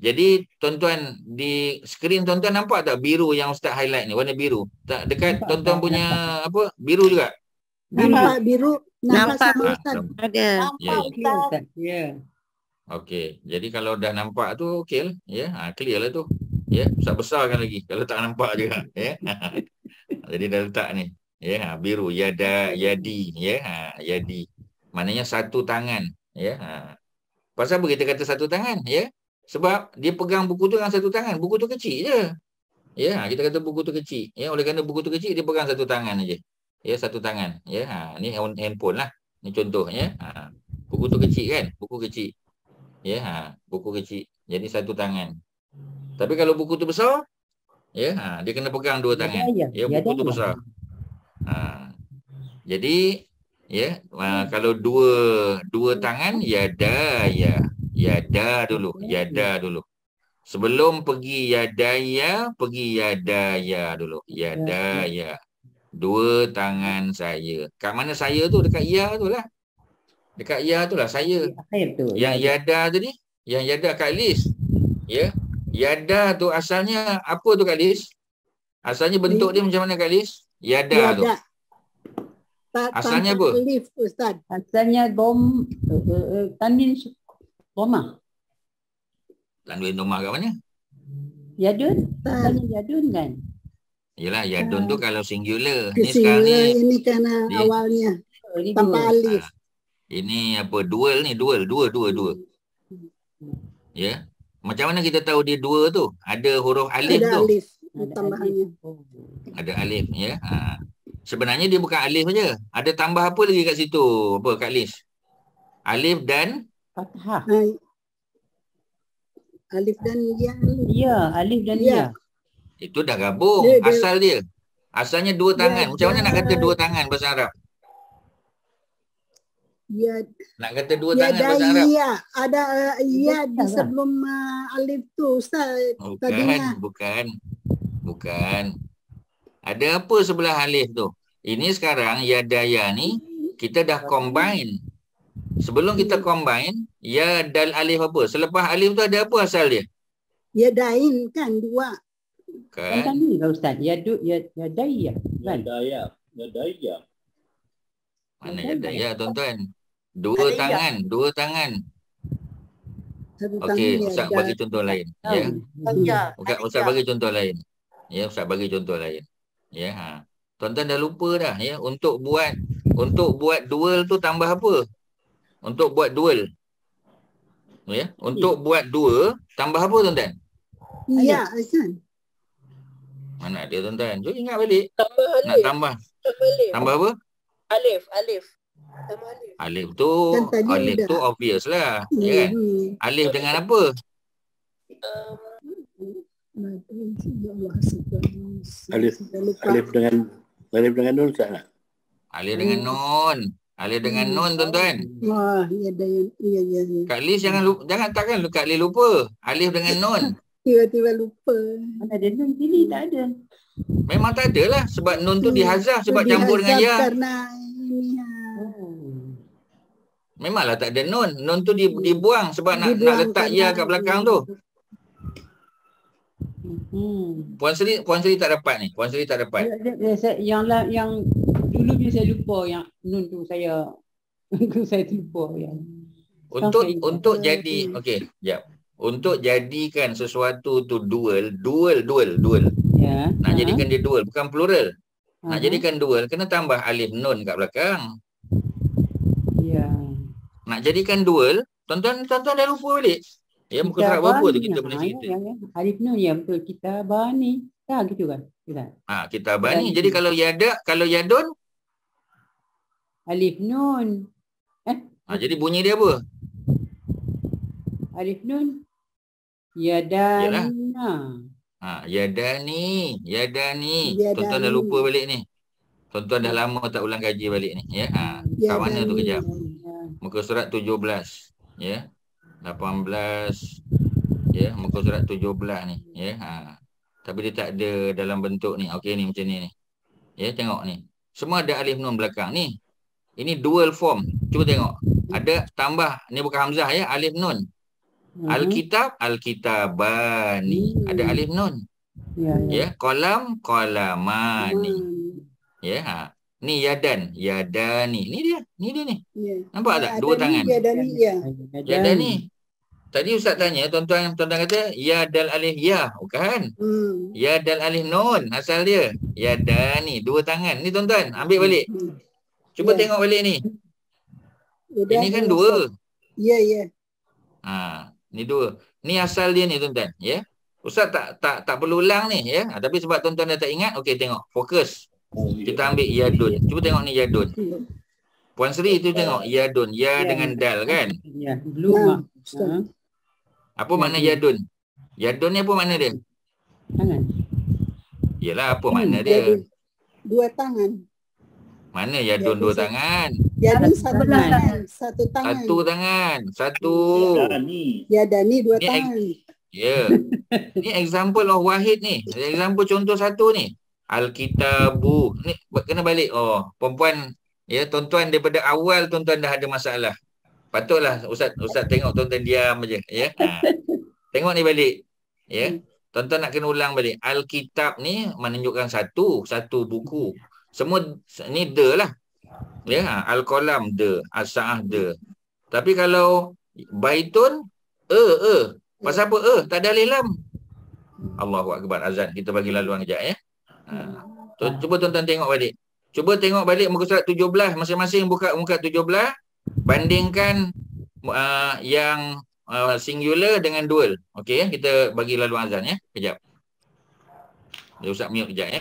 Jadi tuan-tuan di skrin tuan-tuan nampak tak biru yang Ustaz highlight ni, warna biru? Tak dekat tuan-tuan punya apa? Biru juga. Nampak biru, nampak sama Ustaz. Ada. Nampak. Ya. Okey, jadi kalau dah nampak tu okey lah, ya. Clear lah tu. Ya, Ustaz besarkan lagi kalau tak nampak juga, ya. Jadi dah letak ni. Ya, biru yadi, ya. Yadi. Maknanya satu tangan, ya. Pasal apa kita kata satu tangan, ya? Sebab dia pegang buku tu dengan satu tangan. Buku tu kecil je. Ya, kita kata buku tu kecil. Ya, oleh kerana buku tu kecil dia pegang satu tangan aja. Ya, satu tangan. Ya, ni handphone lah. Ni contoh, ya. Buku tu kecil kan? Buku kecil. Ya, buku kecil. Jadi satu tangan. Tapi kalau buku tu besar, ya, dia kena pegang dua tangan. Ya, buku tu besar. Jadi ya, kalau dua tangan yada dulu. Sebelum pergi yadaya, pergi yadaya dulu. Yadaya. Dua tangan saya. Kat mana saya tu? Dekat ya tu lah. Dekat ya tu lah saya. Yang yada tadi, yang yada kat list. Ya. Yada tu asalnya apa tu kat list? Asalnya bentuk dia macam mana kat list? Yada tu. Asalnya apa? Alif, Ustaz. Asalnya tanwin dhamma. Tanwin dhamma kat mana? Yadun. Asalnya yadun kan? Yelah, yadun tu kalau singular. Ni sekarang ni kerana awalnya tanpa alif. Ini apa? Dual ni, dua. Ya. Macam mana kita tahu dia dua tu? Ada huruf alif tu. Ada alif tambahannya. Ada alif, ya. Sebenarnya dia bukan alif saja. Ada tambah apa lagi kat situ? Apa kat list? Alif dan fathah. Alif dan ya. Ya, alif dan ya. Itu dah gabung. Asal dia. Asalnya dua tangan. Macam mana nak kata dua tangan bahasa Arab? Ya. Nak kata dua tangan bahasa Arab? Ya, ada ya di sebelum alif tu, Ustaz. Bukan. Ada apa sebelah alif tu? Ini sekarang yadaya ni kita dah combine. Sebelum kita combine, ya dal alif apa? Selepas alif tu ada apa asal dia? Yadain kan dua. Kan? Kan ni Ustaz. Yadaya. Kan? Yadaya. Mana yadaya tuan-tuan? Dua tangan. Okey, Ustaz bagi contoh lain. Ya. Ustaz bagi contoh lain. Ya, Ustaz bagi contoh lain. Ya, tuan-tuan dah lupa dah, ya. Untuk buat dual tu tambah apa? Untuk buat dual. Ya, untuk buat dua tambah apa tuan-tuan? Ya, kan. Mana dia tuan-tuan? Jom ingat balik. Tambah alif. Nak tambah. Tambah apa? Alif. Tambah Alif alif. tu obvious lah, ya kan? Alif dengan apa? Alif dengan nun Ustaz nak? Alif dengan nun tuan-tuan. Wah, ya. Kat list jangan takkan kat list lupa. Alif dengan nun. Tiba-tiba lupa. Mana ada nun sini? Tak ada. Memang tak ada lah. Sebab nun tu dihazaf sebab campur dengan ya. Karena ini. Memanglah tak ada nun. Nun tu dibuang sebab nak letak ya kat belakang tu. Puan Sri tak dapat ni. Puan Sri tak dapat. Yang dulu saya lupa yang nun tu saya lupa yang. Untuk jadi okey, jap. Untuk jadikan sesuatu tu dual. Ya. Nak jadikan dia dual, bukan plural. Nak jadikan dual kena tambah alif nun kat belakang. Ya. Nak jadikan dual, tuan-tuan dah lupa balik. Ya, muka surat berapa tu kita boleh cerita. Alif nun ya betul, kita bani. Tak gitu kan? Kita bani. Jadi kalau yadun alif nun. Jadi bunyi dia apa? Alif nun. Yadana. Yadani. Yadani. Tuan-tuan dah lupa balik ni. Tuan-tuan dah lama tak ulang kaji balik ni. Ya. Kat mana tu kejap? Muka surat 17. Ya. 18. Ya. Muka surat 17 ni. Ya. Tapi dia tak ada dalam bentuk ni. Okey ni macam ni. Ya. Tengok ni. Semua ada alif nun belakang ni. Ini dual form. Cuba tengok. Ada tambah. Ni bukan hamzah ya. Alif nun. Alkitab, alkitabani. Ada alif nun. Ya, kolam, kolamani. Ya, ni yadan, yadani. Ni dia ni. Nampak tak? Dua tangan. Yadani. Tadi Ustaz tanya, tuan-tuan kata ya dal alif ya, bukan? Ya dal alif nun, asal dia. Yadani, dua tangan. Ni tuan-tuan, ambil balik. Cuba tengok balik ni. Ini kan dua. Ya. Ni dua. Ni asal dia ni tuan-tuan, ya. Ustaz tak perlu ulang ni, ya. Tapi sebab tuan-tuan dah tak ingat, okey tengok, fokus. Kita ambil yadun. Cuba tengok ni yadun. Puan Sri tu tengok yadun, ya dengan dal kan? Ya, belum. Apa makna yadun? Yadun ni apa makna dia? Tangan. Yalah, apa makna dia? Dua tangan. Mana yadun dua tangan? Yadun satu tangan. Satu tangan. Satu tangan. Satu. Yadani dua tangan. Ya. Ni example of wahid ni. Example contoh satu ni. Alkitabu. Ni kena balik. Oh, perempuan. Ya, tuan-tuan daripada awal tuan-tuan dah ada masalah. Patutlah Ustaz tengok tuan-tuan diam aja. Ya. Tengok ni balik. Ya. Tuan-tuan nak kena ulang balik. Alkitab ni menunjukkan satu buku. Semua ni de lah. Ya, al-qalam de, as-sa'ah de. Tapi kalau baitun pasal apa tak ada alif lam. Allahu akbar, azan. Kita bagi laluan kejap ya. Cuba tuan-tuan tengok balik. Cuba tengok balik muka surat 17, masing-masing buka muka 17, bandingkan yang singular dengan dual. Okey, kita bagi laluan azan ya. Kejap. Dia Ustaz mute kejap ya.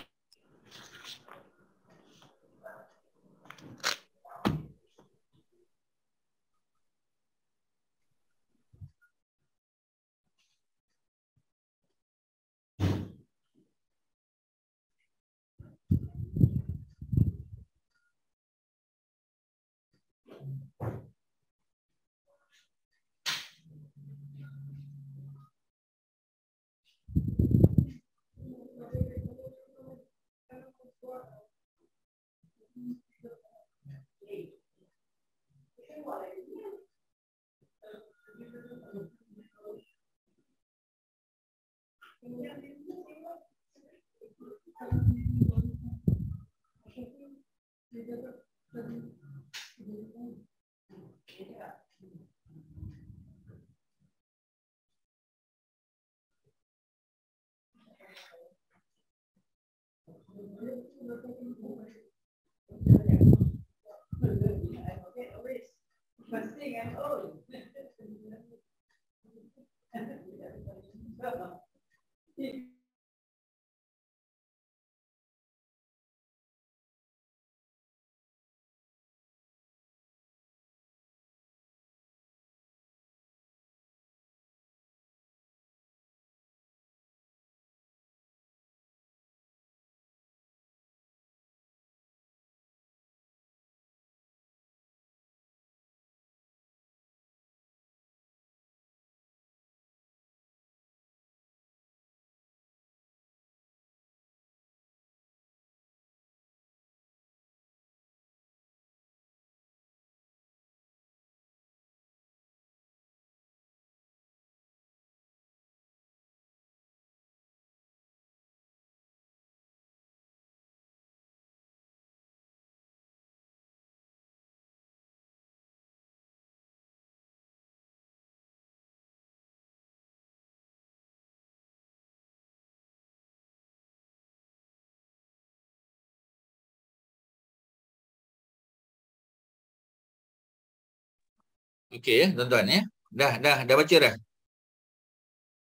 Okey ya, tuan-tuan ya. Dah baca dah.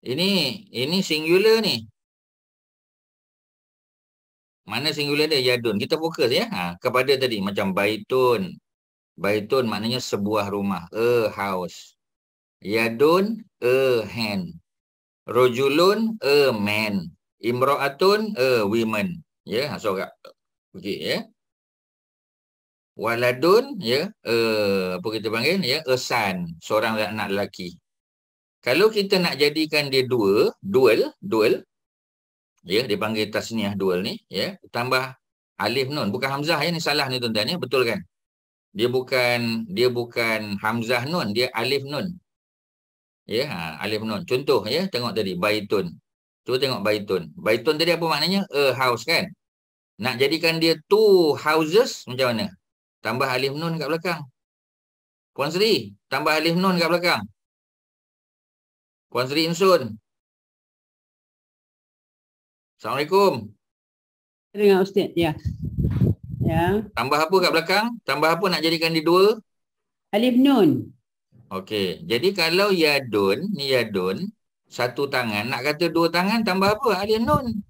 Ini singular ni. Mana singular dia? Yadun. Kita fokus ya. Kepada tadi macam baitun. Baitun maknanya sebuah rumah, a house. Yadun, a hand. Rojulun, a man. Imra'atun, a woman. Ya, seorang. Okey, ya. Waladun, ya, apa kita panggil, ya, a son, seorang anak lelaki. Kalau kita nak jadikan dia dual, ya, dia panggil tasniah dual ni, ya, tambah alif nun, bukan hamzah ya, ni salah ni tuan-tuan ya, betul kan? Dia bukan hamzah nun, dia alif nun. Ya, alif nun. Contoh ya, tengok tadi baitun. Cuba tengok baitun. Baitun tadi apa maknanya? A house kan? Nak jadikan dia two houses macam mana? Tambah alif nun kat belakang. Puan Sri, tambah alif nun kat belakang. Puan Sri Insun. Assalamualaikum. Dengar Ustaz, ya. Ya. Tambah apa kat belakang? Tambah apa nak jadikan dia dua? Alif nun. Okey. Jadi kalau yadun, ni yadun, satu tangan. Nak kata dua tangan tambah apa? Alif nun.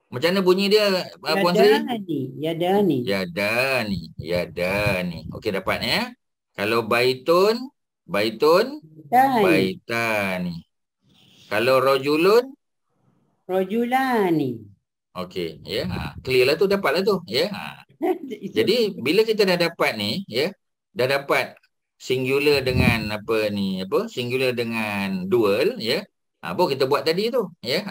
Macam mana bunyi dia, Puan Sri? Yadani. Yadani. Okey, dapat ya. Kalau baitun, baitani. Kalau rojulun, rojulani. Okey, ya. Clear lah tu, dapatlah tu, ya. Jadi bila kita dah dapat ni, ya, dah dapat singular dengan singular dengan dual, ya. Apa kita buat tadi tu, ya.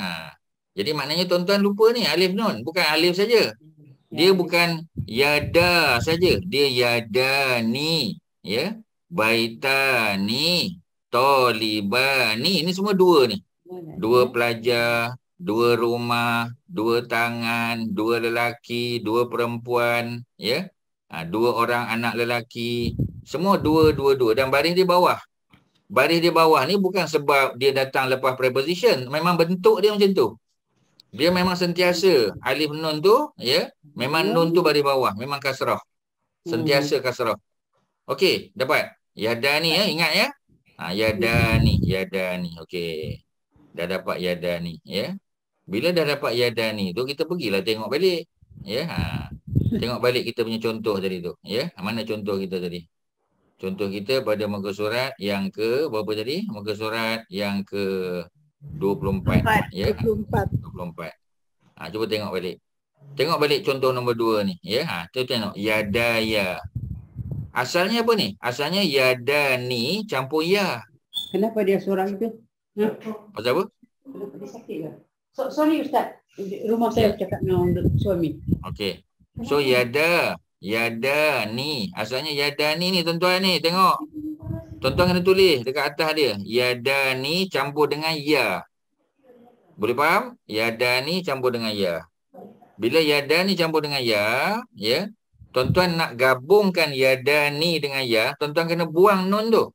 Jadi maknanya tuan-tuan lupa ni alif nun, bukan alif saja. Dia bukan yada saja, dia yadani, ya. Baitani, tolibani, ini semua dua ni. Dua pelajar, dua rumah, dua tangan, dua lelaki, dua perempuan, ya. Dua orang anak lelaki, semua dua. Dan baris di bawah. Baris di bawah ni bukan sebab dia datang lepas preposition, memang bentuk dia macam tu. Dia memang sentiasa alif nun tu, ya, memang nun tu baris bawah, memang kasrah. Sentiasa kasrah. Okey, dapat. Yadani ya, ingat ya. Yadani. Okey. Dah dapat yadani, ya. Bila dah dapat yadani tu, kita pergilah tengok balik, ya. Tengok balik kita punya contoh tadi tu, ya. Mana contoh kita tadi? Contoh kita pada muka surat yang ke berapa tadi? Muka surat yang ke 24, ya. 24. Cuba tengok balik. Tengok balik contoh nombor 2 ni, ya. Tu tengok yadaya. Asalnya apa ni? Asalnya yadani campur ya. Kenapa dia seorang itu? Pasal apa? Kenapa dia sakit ke? Sorry Ustaz. Rumah saya cakap dengan suami. Okey. So yadani. Asalnya yadani ni tuan-tuan ni. Tengok. Tuan-tuan kena tulis dekat atas dia. Yadani campur dengan ya. Boleh faham? Yadani campur dengan ya. Bila yadani campur dengan ya, ya. Tuan-tuan nak gabungkan yadani dengan ya, tuan-tuan kena buang nun tu.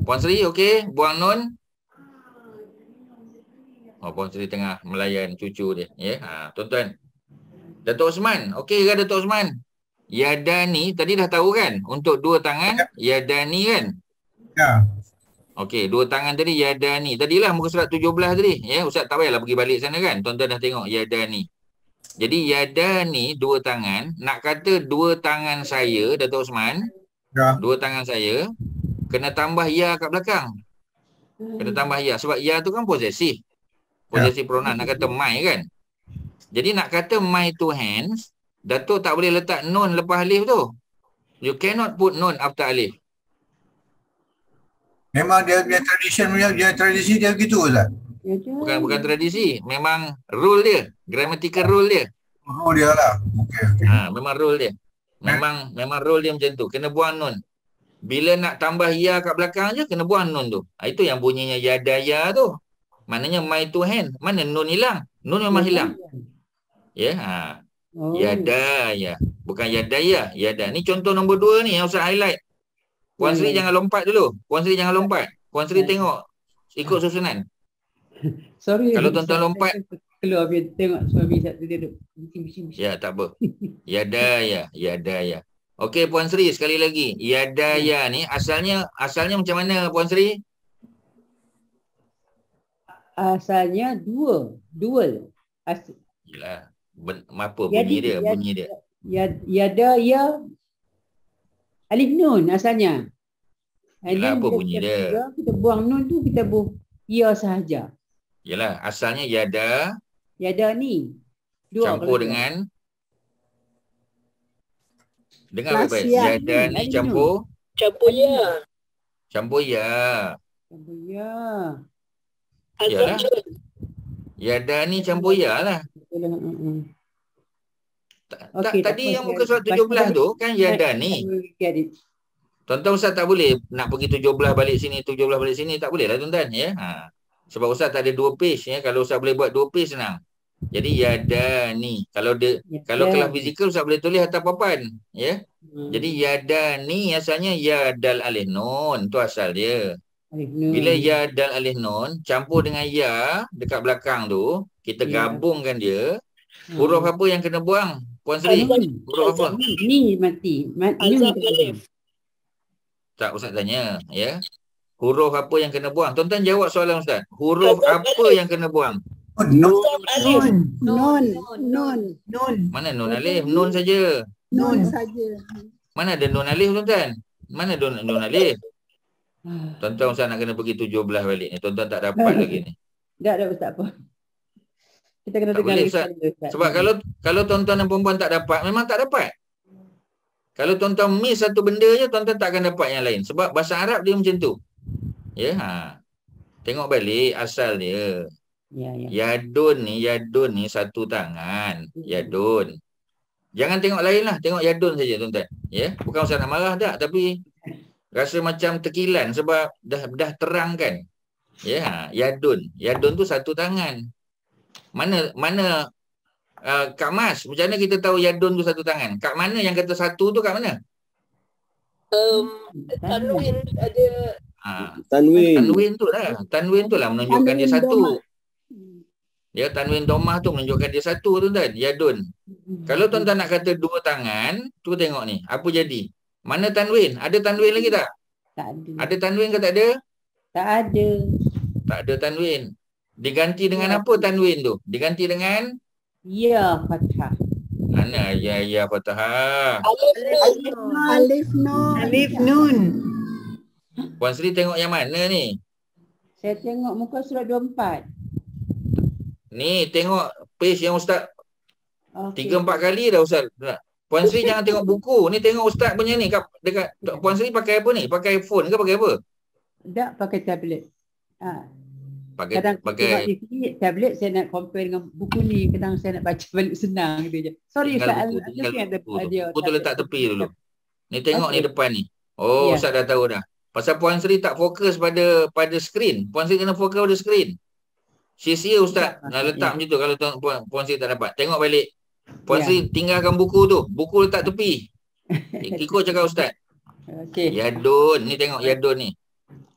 Puan Sri, okey? Buang nun. Puan Sri tengah melayan cucu dia. Ya, tuan-tuan. Datuk Osman. Okey ke Datuk Osman? Yadani, tadi dah tahu kan? Untuk dua tangan, yadani kan? Ya. Okey, dua tangan tadi yadani. Tadilah muka surat 17 tadi. Ya, Ustaz tak payahlah pergi balik sana kan? Tuan-tuan dah tengok yadani. Jadi yadani, dua tangan. Nak kata dua tangan saya, Datuk Osman. Ya. Dua tangan saya. Kena tambah ya kat belakang. Kena tambah ya. Sebab ya tu kan posesif. Posesif pronoun. Nak kata my kan. Jadi nak kata my two hands, Datuk tak boleh letak nun lepas alif tu. You cannot put nun after alif. Memang dia tradisi dia gitu Ustaz. Bukan tradisi. Memang rule dia. Grammatical rule dia. Rule dia lah. Okay. Memang rule dia. Memang rule dia macam tu. Kena buang nun. Bila nak tambah ya kat belakang je, kena buang nun tu. Itu yang bunyinya yadaya tu. Maknanya my two hand. Mana nun hilang? Nun memang hilang. Ya. Yadaya. Bukan yadaya. Yada. Ni contoh nombor 2 ni yang Ustaz highlight. Puan Sri jangan lompat dulu. Puan Sri jangan lompat. Puan Sri tengok. Ikut susunan. Sorry. Kalau tuan-tuan lompat. Keluar biar tengok suami saya duduk. Ya, tak apa. Yadaya. Okey Puan Sri, sekali lagi. Yadaya ni asalnya macam mana Puan Sri? Asalnya dual. Yalah. Apa bunyi dia? Yadaya alif nun asalnya. Yalah, apa bunyi dia? Kita buang nun tu, kita buang ya sahaja. Yalah, asalnya yada Yadani. Dua campur kalau dua. dengan Plus baik-baik. ya. Yada ni Alif campur Campur ya. campur ya. Campur ya. Yalah. Yada ni campur ya lah. Betul lah. Tak, Okey, tak tadi apa, yang saya- muka surat 17 tu kan yada ni. Get it. Tuan-tuan Ustaz tak boleh nak pergi 17 balik sini, 17 balik sini. Tak boleh lah tuan-tuan. Ya? Sebab Ustaz tak ada 2 page. Ya? Kalau Ustaz boleh buat 2 page senang. Jadi yada ni. Kalau kalau kelas fizikal Ustaz boleh tulis atas papan. Ya? Jadi yada ni asalnya ya dal alif nun. Tu asal dia. Alif nun. Bila ya dal alif nun campur dengan ya dekat belakang tu, kita Ya. gabungkan dia. Huruf apa yang kena buang? Puan Sri, huruf apa? Ni mati. Ni alif. Tak, Ustaz tanya, ya. Huruf apa yang kena buang? Tuan-tuan jawab soalan Ustaz. Huruf apa yang kena buang? Nun. Mana nun alif? Nun saja. Nun saja. Mana ada nun alif tuan-tuan? Mana ada nun alif? Tuan-tuan Ustaz nak kena pergi 17 balik ni. Tuan-tuan tak dapat lagi ni. Tak ada Ustaz apa. Kita kena Tak dengar boleh lagi Ustaz. sekali, Ustaz. Sebab kalau tuan-tuan dan perempuan tak dapat, memang tak dapat. Kalau tuan-tuan miss satu benda je, tuan-tuan tak akan dapat yang lain. Sebab bahasa Arab dia macam tu. Ya, tengok balik asal dia. Yadun ni satu tangan. Yadun. Jangan tengok lain lah. Tengok yadun saja tuan-tuan. Ya, bukan Ustaz nak marah tak. Tapi rasa macam terkilan sebab dah terang kan. Ya, yadun. Yadun tu satu tangan. Mana Kak Mas, macam mana kita tahu yadun tu satu tangan? Kat mana yang kata satu tu kat mana? Tanwin ada. Tanwin tu lah. Tanwin tu lah menunjukkan dia satu. Ya, tanwin domah tu menunjukkan dia satu tuan-tuan. Yadun. Kalau tuan-tuan nak kata dua tangan, tu tengok ni. Apa jadi? Mana tanwin? Ada tanwin lagi tak? Tak ada. Ada tanwin ke tak ada? Tak ada. Tak ada tanwin. Diganti dengan apa tanwin tu? Diganti dengan ya fathah. mana ya fathah? Alif nun. Alif nun. Puan Sri tengok yang mana ni? Saya tengok muka surat 24. Ni tengok page yang Ustaz Okay. 3-4 kali dah Ustaz. Puan Sri jangan tengok buku. Ni tengok Ustaz punya ni. Dekat Puan Sri pakai apa ni? Pakai phone ke pakai apa? Tak pakai tablet. Pakai Kadang tengok di sini tablet saya nak compare dengan buku ni. Kadang saya nak baca balik senang gitu je. Sorry Ustaz. Buku tu letak tepi dulu. Ni tengok ni depan ni. Oh, Ustaz dah tahu dah. Pasal Puan Sri tak fokus pada skrin. Puan Sri kena fokus pada skrin. Sia-sia Ustaz nak letak macam tu kalau Puan Sri tak dapat. Tengok balik. Puan Sri tinggalkan buku tu. Buku letak tepi. Ikut cakap Ustaz. Okay. Yadun. Ni tengok Yadun ni.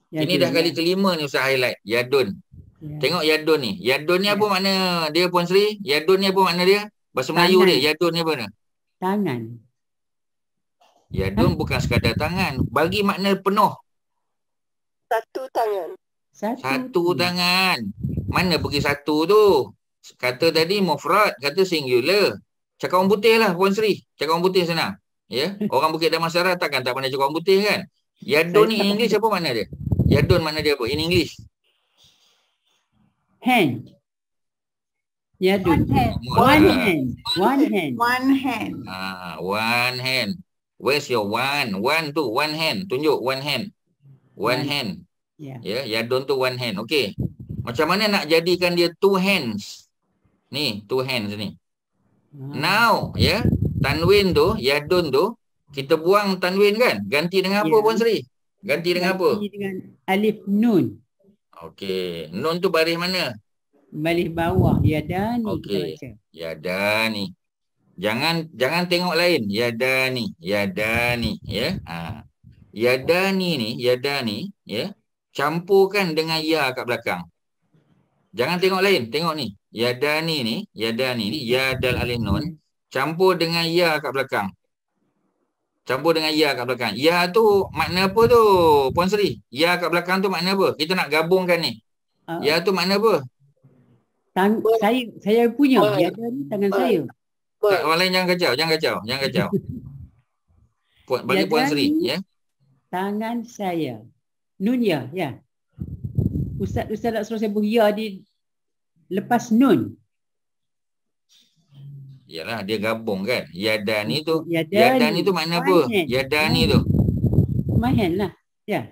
Ini dah kali kelima ni Ustaz highlight. Yadun. Tengok Yadun ni. Yadun ni apa makna dia Puan Sri? Yadun ni apa makna dia? Bahasa Melayu dia. Yadun ni apa makna? Tangan. Yadun bukan sekadar tangan. Bagi makna penuh. Satu tangan. Satu tangan. Mana pergi satu tu? Kata tadi mufrad, kata singular. Cakap orang putih lah Puan Sri. Cakap orang putih senang. Ya, orang Bukit Damansara takkan tak pandai cakap orang putih kan? Yadun ni in English apa makna dia? Yadun makna dia apa? In English. Hand. Yadun. One hand. One hand. One hand. One hand. Where's your one? One tu, one hand. Tunjuk one hand. One hand. Ya, yadun tu one hand. Okey. Macam mana nak jadikan dia two hands? Ni, two hands ni. Now, ya, tanwin tu, yadun tu, kita buang tanwin kan? Ganti dengan apa Puan Sri? Ganti dengan apa? Ganti dengan alif nun. Okey, nun tu baris mana? Baris bawah, yadani. Okey. Yadani. Jangan tengok lain. Yadani, yadani, ya. Yadani, ya. Campurkan dengan ya kat belakang. Jangan tengok lain, tengok ni. Yadani ni, ya dal alif nun. Campur dengan ya kat belakang. Campur dengan ya kat belakang. Ya tu makna apa tu, Puan Sri? Ya kat belakang tu makna apa? Kita nak gabungkan ni. Ya tu makna apa? Saya punya. Yadani tangan saya. Tak, orang lain jangan kacau. Bagi Puan Sri, ya. Tangan saya. Nun ya. Ustaz nak suruh saya buh ya di lepas nun. Yalah, dia gabung kan. Yadani tu. Yadani. Yadani tu makna apa? Yadani tu. My hand lah. Ya.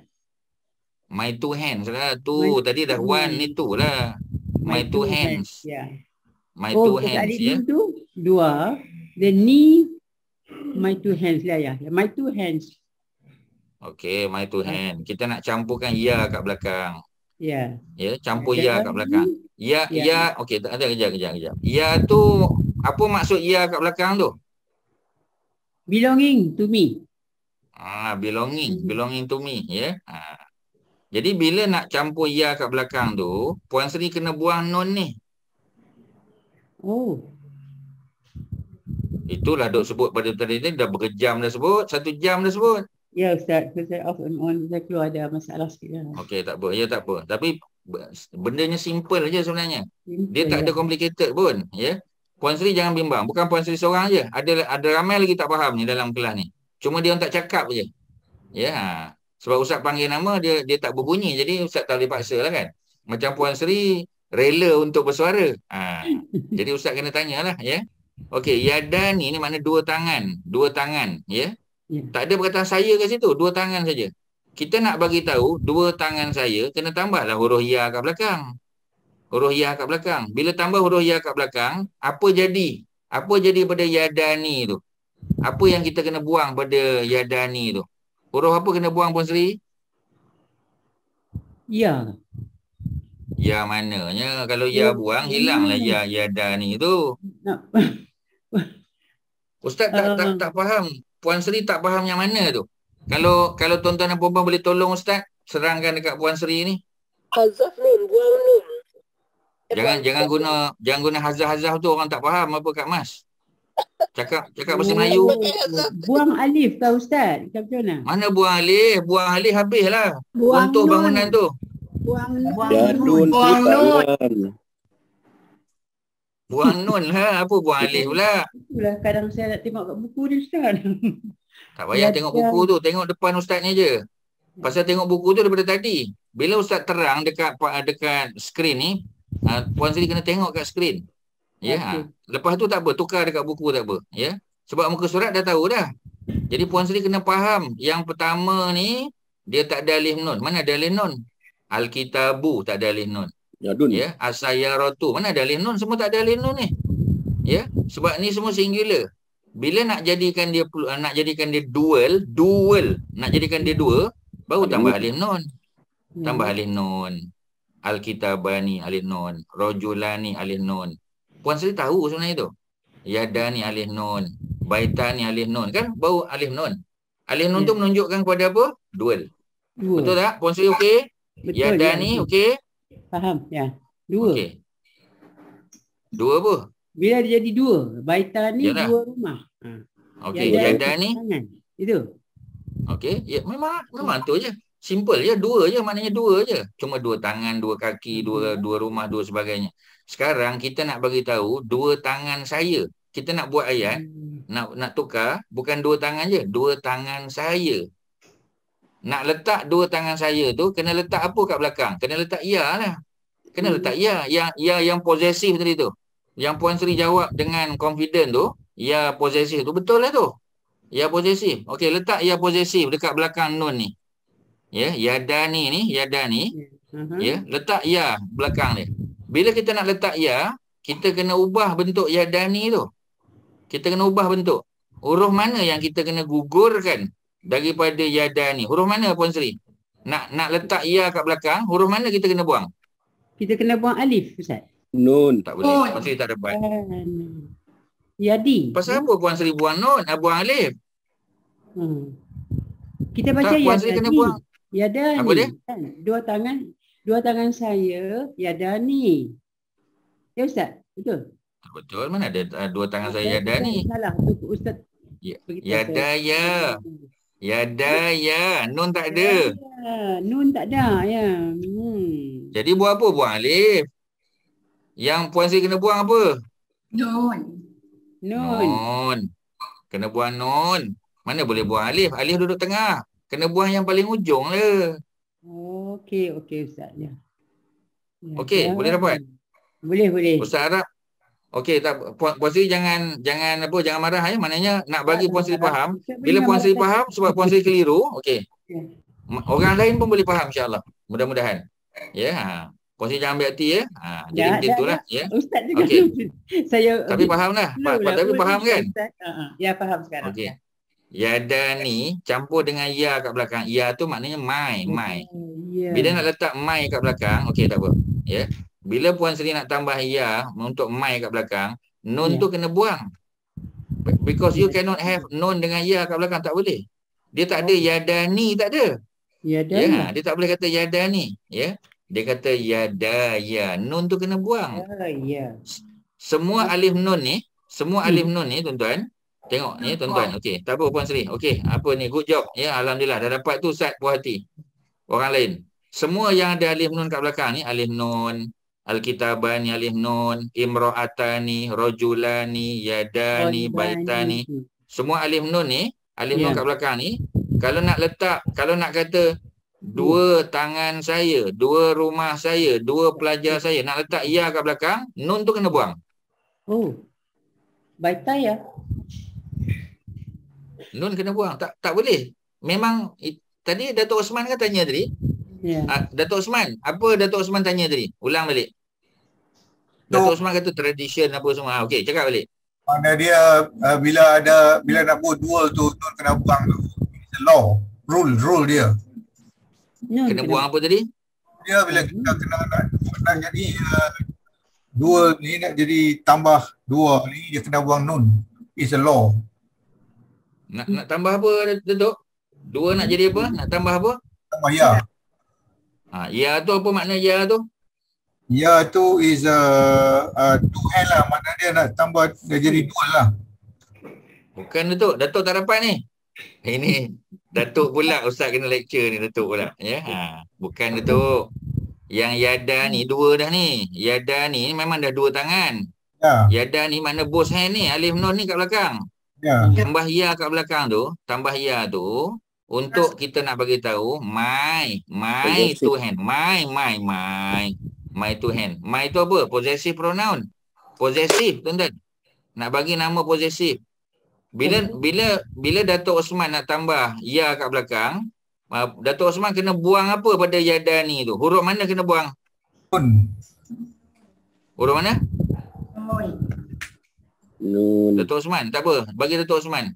My two hands lah. Tu. Tadi dah one ni tu lah. My two hands. Ya. My two hands. Ya. Tu dua. The knee. My two hands lah ya. My two hands. Okay, my two hand. Kita nak campurkan ya kat belakang. Ya. Ya, campur ya kat belakang. Ya, ya. Okey, tak ada, kejap. Ya tu, apa maksud ya kat belakang tu? Belonging to me. Belonging to me, ya. Jadi bila nak campur ya kat belakang tu, Puan Sri kena buang nun ni. Oh. Itulah duk sebut pada tadi dah berjam dah sebut, 1 jam dah sebut. Ya Ustaz, saya off and on, saya keluar ada masalah sikit. Okey, tak apa. Ya, tak apa. Tapi bendanya simple je sebenarnya. Dia tak ada complicated pun, ya. Puan Sri jangan bimbang. Bukan Puan Sri seorang je. Ada ramai lagi tak faham ni dalam kelas ni. Cuma dia orang tak cakap je. Ya. Sebab Ustaz panggil nama dia tak berbunyi. Jadi Ustaz tak boleh paksa lah kan. Macam Puan Sri rela untuk bersuara. Jadi Ustaz kena tanyalah, ya. Okey, yadani ni makna dua tangan. Dua tangan, ya. Tak ada perkataan saya kat situ, dua tangan saja. Kita nak bagi tahu dua tangan saya kena tambahlah huruf ya kat belakang. Huruf ya kat belakang. Bila tambah huruf ya kat belakang, apa jadi? Apa jadi pada yadani tu? Apa yang kita kena buang pada yadani tu? Huruf apa kena buang Puan Sri? Ya. Ya mananya? Kalau ya buang, hilanglah ya yadani tu. Ustaz tak faham. Puan Sri tak faham yang mana tu. Kalau tuan-tuan dan puan-puan boleh tolong Ustaz, serangkan dekat Puan Sri ni. Hazaf nun, buang nun. Jangan guna hazah-hazah tu, orang tak faham apa Kak Mas. Cakap bahasa Melayu. Buang alif kau Ustaz. Macam mana? Mana buang alif? Buang alif habislah. Untuk bangunan tu. Buang nun. Buang nun lah. Apa buang alif pula? Itulah kadang saya nak tengok kat buku ni Ustaz. Tak payah tengok buku tu. Tengok depan Ustaz ni je. Pasal tengok buku tu daripada tadi. Bila Ustaz terang dekat skrin ni, Puan Sri kena tengok kat skrin. Ya. Lepas tu tak apa. Tukar dekat buku tak apa. Ya. Sebab muka surat dah tahu dah. Jadi Puan Sri kena faham. Yang pertama ni, dia tak ada alif nun. Mana ada alif nun? Al-Kitabu tak ada alif nun. Ya, As-Sayyaratu. Mana ada alif nun? Semua tak ada alif nun ni. Ya, sebab ni semua singular. Bila nak jadikan dia dual, nak jadikan dia dua, baru tambah alif nun. Tambah alif nun. Al-Kitabani alif nun. Rajulani alif nun. Puan Sri tahu sebenarnya tu. Yadani alif nun. Baitani alif nun. Kan baru alif nun. Alif nun tu menunjukkan kepada apa? Dual. Betul tak? Puan Sri okey? Yadani okey? Faham? Ya. Dua. Okey. Dua apa? Bila dia jadi dua. Baitan ni dua rumah. Okey. Yadani. Itu. Okey. Ya, memang tu je. Simple je. Dua je. Maknanya dua je. Cuma dua tangan, dua kaki, dua rumah, dua sebagainya. Sekarang kita nak bagi tahu dua tangan saya. Kita nak buat ayat. Nak tukar. Bukan dua tangan je. Dua tangan saya. Nak letak dua tangan saya tu, kena letak apa kat belakang? Kena letak ya lah. Kena letak ya. Yang posesif tadi tu. Yang Puan Sri jawab dengan confident tu, ya posesif tu. Betul lah tu. Ya posesif. Okey, letak ya posesif dekat belakang nun ni. Ya, yadani ni, yadani. Ya, letak ya belakang ni. Bila kita nak letak ya, kita kena ubah bentuk yadani tu. Kita kena ubah bentuk. Huruf mana yang kita kena gugurkan daripada yadani? Huruf mana Puan Sri? Nak letak ya kat belakang, huruf mana kita kena buang? Kita kena buang alif Ustaz. Nun. Tak boleh. Puan Sri tak dapat. Yadi. Pasal apa Puan Sri buang nun? Buang alif? Kita baca tak, Puan Sri kena buang. Yadani. Apa dia? Dua tangan saya yadani. Ya Ustaz? Betul? Betul. Mana ada dua tangan saya yadani? Salah. Ustaz. Yadaya. Yadaya. Nun tak ada. Nun tak ada. Ya. Jadi buang apa? Buang alif. Yang Puan Sri kena buang apa? Nun. Kena buang nun. Mana boleh buang alif? Alif duduk tengah. Kena buang yang paling ujung lah. Okey Ustaz. Ya. Okey, boleh dapat? Boleh. Ustaz Arab. Okey, tak Puan Sri jangan marah ya. Maknanya nak bagi Puan Sri faham. Bila Puan Sri faham sebab Puan Sri keliru, okey. Orang lain pun boleh faham insya-Allah. Mudah-mudahan. Ya, Puan Sri jangan ambil hati ya. Jadi macam itulah ya. Ustaz juga. Okey. Saya Tapi fahamlah. Tapi faham kan? Ya, faham sekarang. Okey. Yadani campur dengan ya kat belakang. Ya tu maknanya my. Bila nak letak my kat belakang, okey tak apa. Ya. Bila Puan Sri nak tambah ya untuk my kat belakang, nun tu kena buang. Because you cannot have nun dengan ya kat belakang, tak boleh. Dia tak ada yadani, tak ada. Yadani. Ya, dia tak boleh kata yadani, ya. Dia kata yadaya. Nun tu kena buang. Semua alif nun ni, tuan-tuan. Tengok ni tuan-tuan. Okey, tak apa Puan Sri. Okey, apa ni? Good job. Ya, alhamdulillah dah dapat tu Ustaz puas hati. Orang lain. Semua yang ada alif nun kat belakang ni, alif nun, Alkitabani alif nun, imra'atani, rajulani, yadani, baitani. Semua alif nun ni, alif nun kat belakang ni, kalau nak kata dua tangan saya, dua rumah saya, dua pelajar saya, nak letak ya kat belakang, nun tu kena buang. Oh. Baita ya. Nun kena buang. Tak boleh. Memang tadi Datuk Osman kan tanya tadi. Datuk Osman, apa Datuk Osman tanya tadi? Ulang balik. Datuk Osman kata tradition apa semua. Okey, cakap balik. Mana dia bila nak buat dual tu kena buang tu. It's a law, rule dia. Kena buang apa tadi? Dia bila kita nak jadi dual ni, nak jadi tambah dua ni, dia kena buang nun. It's a law. Nak tambah apa Datuk? Dua nak jadi apa? Nak tambah apa? Tambah ya. Ya tu apa makna ya tu? Ya tu is two hand lah. Makna dia nak tambah, dia jadi dual lah. Bukan Datuk. Datuk tak dapat ni. Ini Datuk pula. Ustaz kena lecture ni Datuk pula. Ya? Bukan Datuk. Yang yada ni dua dah ni. Yada ni memang dah dua tangan. Yada ni makna both hand ni. Alif nun ni kat belakang. Tambah ya kat belakang tu. Tambah ya tu. Untuk kita nak bagi tahu my two hand. My two hand. My tu apa? Possessive pronoun. Possessive, tuan-tuan. Nak bagi nama possessive. Bila Datuk Osman nak tambah ya kat belakang, Datuk Osman kena buang apa pada yadani tu? Huruf mana kena buang? Nun. Huruf mana? Nun. Datuk Osman, tak apa. Bagi Datuk Osman.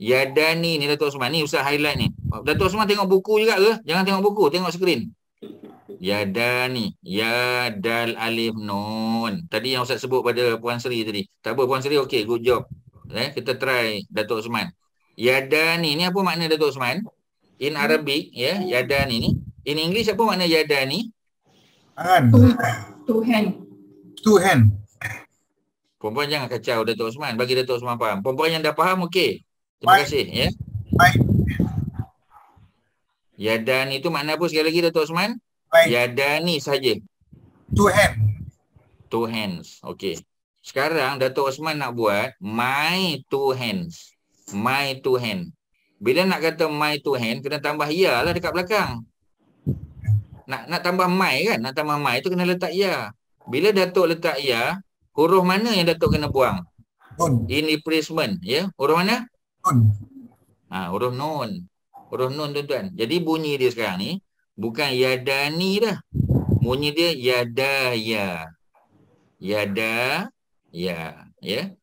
Yadani ni Datuk Osman. Ni Ustaz highlight ni. Datuk Osman tengok buku juga ke? Jangan tengok buku, tengok skrin. Yadani. Yadal alif nun. Tadi yang Ustaz sebut pada Puan Sri tadi. Tak apa Puan Sri, okey, good job. Kita try Datuk Osman. Yadani ni apa makna Datuk Osman? In Arabic, ya, yadani ni. In English apa makna yadani? Tangan. Two hand. Two hand. Perempuan jangan kacau Datuk Osman. Bagi Datuk Osman faham. Perempuan yang dah faham, okey. Terima kasih. Ya. Yadani itu makna apa sekali lagi Datuk Osman? Yadani saja. Two hand. Two hands. Okey. Sekarang Datuk Osman nak buat my two hands. My two hand. Bila nak kata my two hand, kena tambah ya lah dekat belakang. Nak tambah my kan? Nak tambah my itu kena letak ya. Bila Datuk letak ya, huruf mana yang Datuk kena buang? Nun. In replacement. Ya. Huruf mana? Nun. Huruf nun. Huruf nun tuan-tuan. Jadi bunyi dia sekarang ni bukan yadani dah. Bunyi dia yadaya. Yada ya. Ya.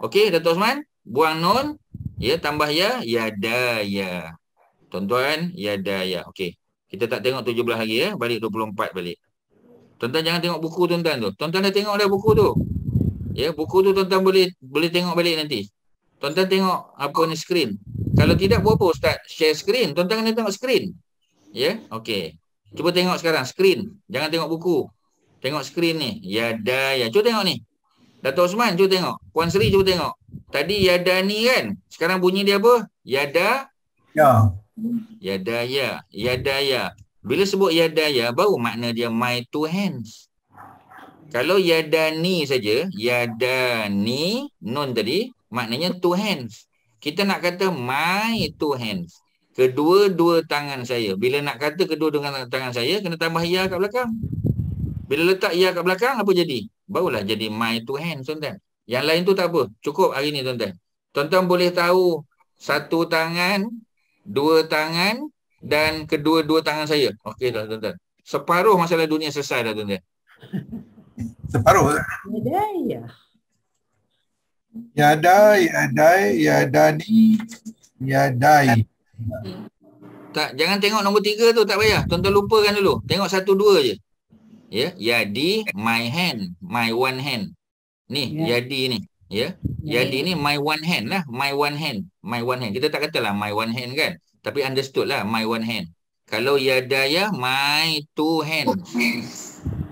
Okey Datuk Osman, buang nun, ya, tambah ya, yadaya. Tuan-tuan, yadaya. Okey. Kita tak tengok 17 lagi ya, balik 24 balik. Tuan-tuan jangan tengok buku tuan-tuan tu. Tuan-tuan dah tengok dah buku tu. Ya, buku tu tuan-tuan boleh tengok balik nanti. Tuan-tuan tengok apa ni skrin. Kalau tidak buat apa Ustaz? Share skrin. Tuan-tuan kena tengok skrin. Ya, okey. Cuba tengok sekarang skrin. Jangan tengok buku. Tengok skrin ni. Yadaya. Cuba tengok ni. Datuk Osman, cuba tengok. Puan Sri, cuba tengok. Tadi yadani kan? Sekarang bunyi dia apa? Yada. Ya. Yadaya. Yadaya. Bila sebut yadaya, baru makna dia my two hands. Kalau yadani saja, yadani, nun tadi, maknanya two hands. Kita nak kata my two hands. Kedua-dua tangan saya. Bila nak kata kedua-dua tangan saya, kena tambah ya kat belakang. Bila letak ya kat belakang, apa jadi? Barulah jadi my two hands, tuan-tuan. Yang lain tu tak apa. Cukup hari ni, tuan-tuan. Tuan-tuan boleh tahu satu tangan, dua tangan dan kedua-dua tangan saya. Okey, tuan-tuan. Separuh masalah dunia selesai dah, tuan-tuan. Separuh. Yadai, yadani, yadai. Tak, jangan tengok nombor 3 tu, tak payah. Tuan-tuan lupakan dulu. Tengok 1, 2 je. Ya, yadi, my hand, my one hand. Ni, yadi ni. Ya, yadi ni my one hand lah. My one hand. My one hand. Kita tak katalah my one hand kan. Tapi understood lah, my one hand. Kalau yadaya, my two hand.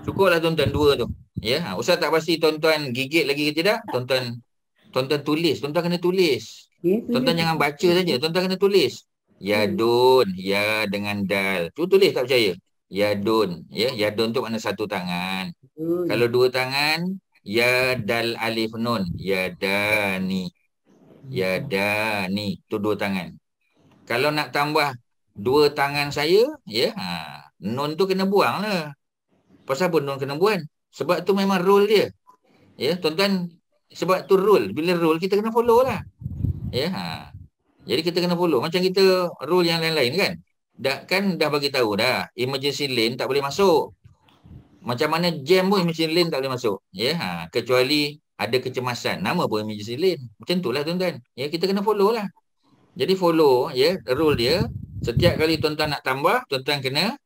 Cukuplah tuan-tuan 2 tu. Ya, Ustaz tak pasti tuan-tuan gigit lagi ke tidak. Tuan-tuan tulis. Tuan-tuan kena tulis. Tuan-tuan jangan baca saja. Tuan-tuan kena tulis. Yadun, ya dengan dal. Tu tulis, tak percaya. Yadun, ya, yadun tu makna satu tangan. Kalau 2 tangan, ya dal alif nun, yadani. Yadani, tu 2 tangan. Kalau nak tambah 2 tangan saya, ya, nun tu kena buang lah. Pasal apa nun kena buang? Sebab tu memang rule dia. Ya, tuan-tuan, sebab tu rule. Bila rule kita kena follow lah. Ya, jadi kita kena follow. Macam kita rule yang lain-lain kan. Dah bagi tahu dah. Emergency lane tak boleh masuk. Macam mana jam pun emergency lane tak boleh masuk. Ya, kecuali ada kecemasan. Nama pun emergency lane. Macam itulah tuan-tuan. Ya, kita kena follow lah. Jadi follow ya rule dia. Setiap kali tuan-tuan nak tambah, tuan-tuan kena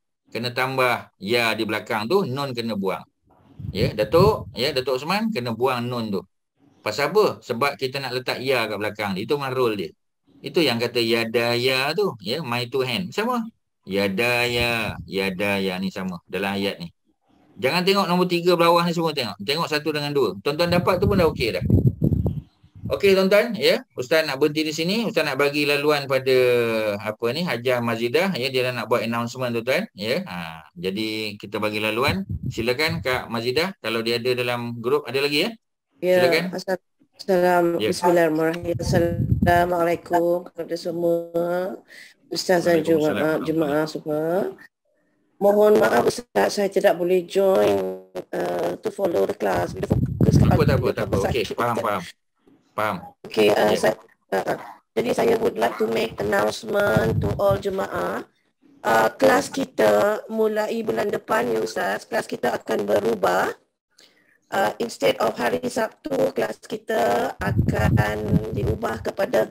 tambah ya di belakang tu, nun kena buang. Ya, Datuk Osman kena buang nun tu. Pasal apa? Sebab kita nak letak ya kat belakang. Itu memang rule dia. Itu yang kata yadaya tu, ya, my two hand. Sama. Yadaya ni sama dalam ayat ni. Jangan tengok nombor 3 bawah ni semua tengok. Tengok 1 dengan 2. Tuan-tuan dapat tu pun dah okey dah. Okey tuan-tuan, ya. Ustaz nak berhenti di sini. Ustaz nak bagi laluan pada Hajah Mazidah, ya, dia dah nak buat announcement tuan-tuan, ya. Jadi kita bagi laluan. Silakan Kak Mazidah kalau dia ada dalam grup, ada lagi ya. Silakan. Bismillahirrahmanirrahim. Assalamualaikum kepada semua ustaz dan jemaah semua. Mohon maaf Ustaz, saya tidak boleh join to follow the class. Bila fokus tak apa. Okey, faham. Okey, jadi saya would like to make announcement to all jemaah. Kelas kita mulai bulan depan ya Ustaz, kelas kita akan berubah. Instead of hari Sabtu, kelas kita akan diubah kepada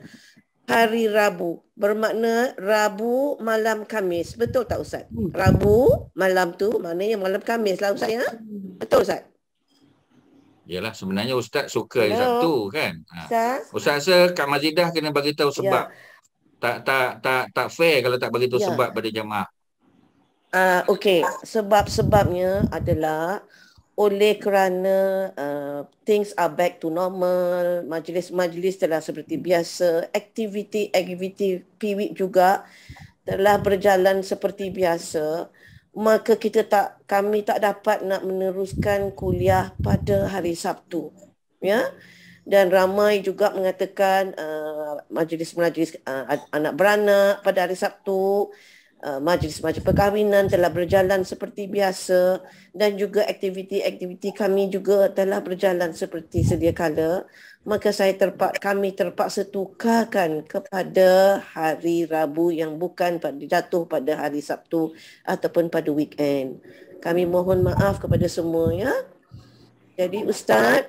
hari Rabu. Bermakna Rabu malam Khamis. Betul tak Ustaz? Rabu malam tu maknanya malam Khamis lah Ustaz ya? Betul Ustaz? Yalah, sebenarnya Ustaz suka hari Sabtu kan. Ustaz rasa Kak Mazidah kena bagi tahu sebab. Tak fair kalau tak bagi tahu sebab pada jemaah. Okey, sebabnya adalah oleh kerana things are back to normal, majlis-majlis telah seperti biasa, aktiviti PWIP juga telah berjalan seperti biasa, maka kami tak dapat nak meneruskan kuliah pada hari Sabtu. Ya. Dan ramai juga mengatakan majlis-majlis anak beranak pada hari Sabtu, majlis-majlis perkahwinan telah berjalan seperti biasa dan juga aktiviti-aktiviti kami juga telah berjalan seperti sedia kala. Maka kami terpaksa tukarkan kepada hari Rabu yang bukan jatuh pada hari Sabtu ataupun pada weekend. Kami mohon maaf kepada semua ya. Jadi Ustaz,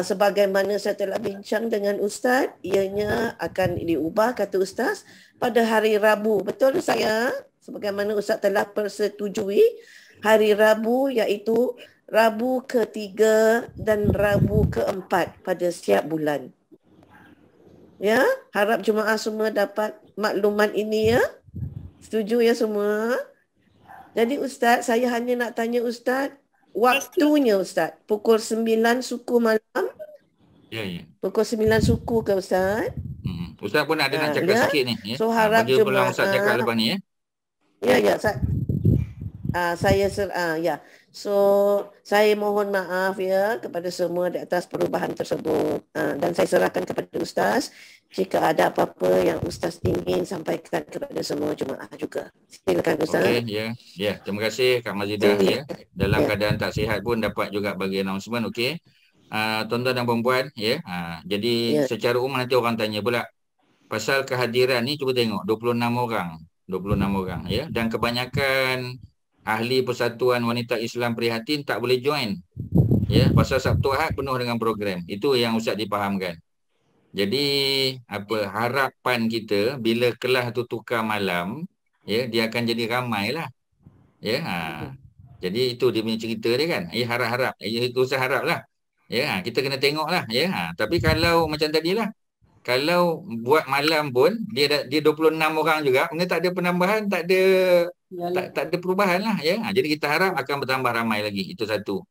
sebagaimana saya telah bincang dengan Ustaz, ianya akan diubah kata Ustaz pada hari Rabu. Betul saya? Sebagaimana Ustaz telah persetujui hari Rabu iaitu Rabu ke-3 dan Rabu ke-4 pada setiap bulan. Ya, harap jemaah semua dapat maklumat ini ya. Setuju ya semua? Jadi Ustaz, saya hanya nak tanya Ustaz, waktunya Ustaz, pukul 9 suku malam? Ya. Pukul 9 suku ke Ustaz? Ustaz pun ada nak cakap sikit ni. Ya? So harap jemaah. Ustaz cakap lepas ni ya. Ya Ustaz. Ya. So saya mohon maaf ya kepada semua di atas perubahan tersebut, dan saya serahkan kepada Ustaz jika ada apa-apa yang Ustaz ingin sampaikan kepada semua jemaah juga. Silakan Ustaz. Okey, ya. Terima kasih Kak Mazidah ya. Dalam keadaan tak sihat pun dapat juga bagi announcement. Okey. Tuan-tuan dan puan-puan ya. Jadi secara umum nanti orang tanya pula pasal kehadiran ni, cuba tengok 26 orang ya, dan kebanyakan ahli Persatuan Wanita Islam Prihatin tak boleh join ya, pasal Sabtu Ahad penuh dengan program. Itu yang Ustaz dipahamkan. Jadi harapan kita bila kelas tu tukar malam ya, dia akan jadi ramai lah ya. Jadi itu dia punya cerita dia kan. Harap-harap itu Ustaz harap lah ya. Kita kena tengok lah ya. Tapi kalau macam tadilah, kalau buat malam pun dia 26 orang juga, benda tak ada penambahan, tak ada perubahan lah ya. Jadi kita harap akan bertambah ramai lagi. Itu satu.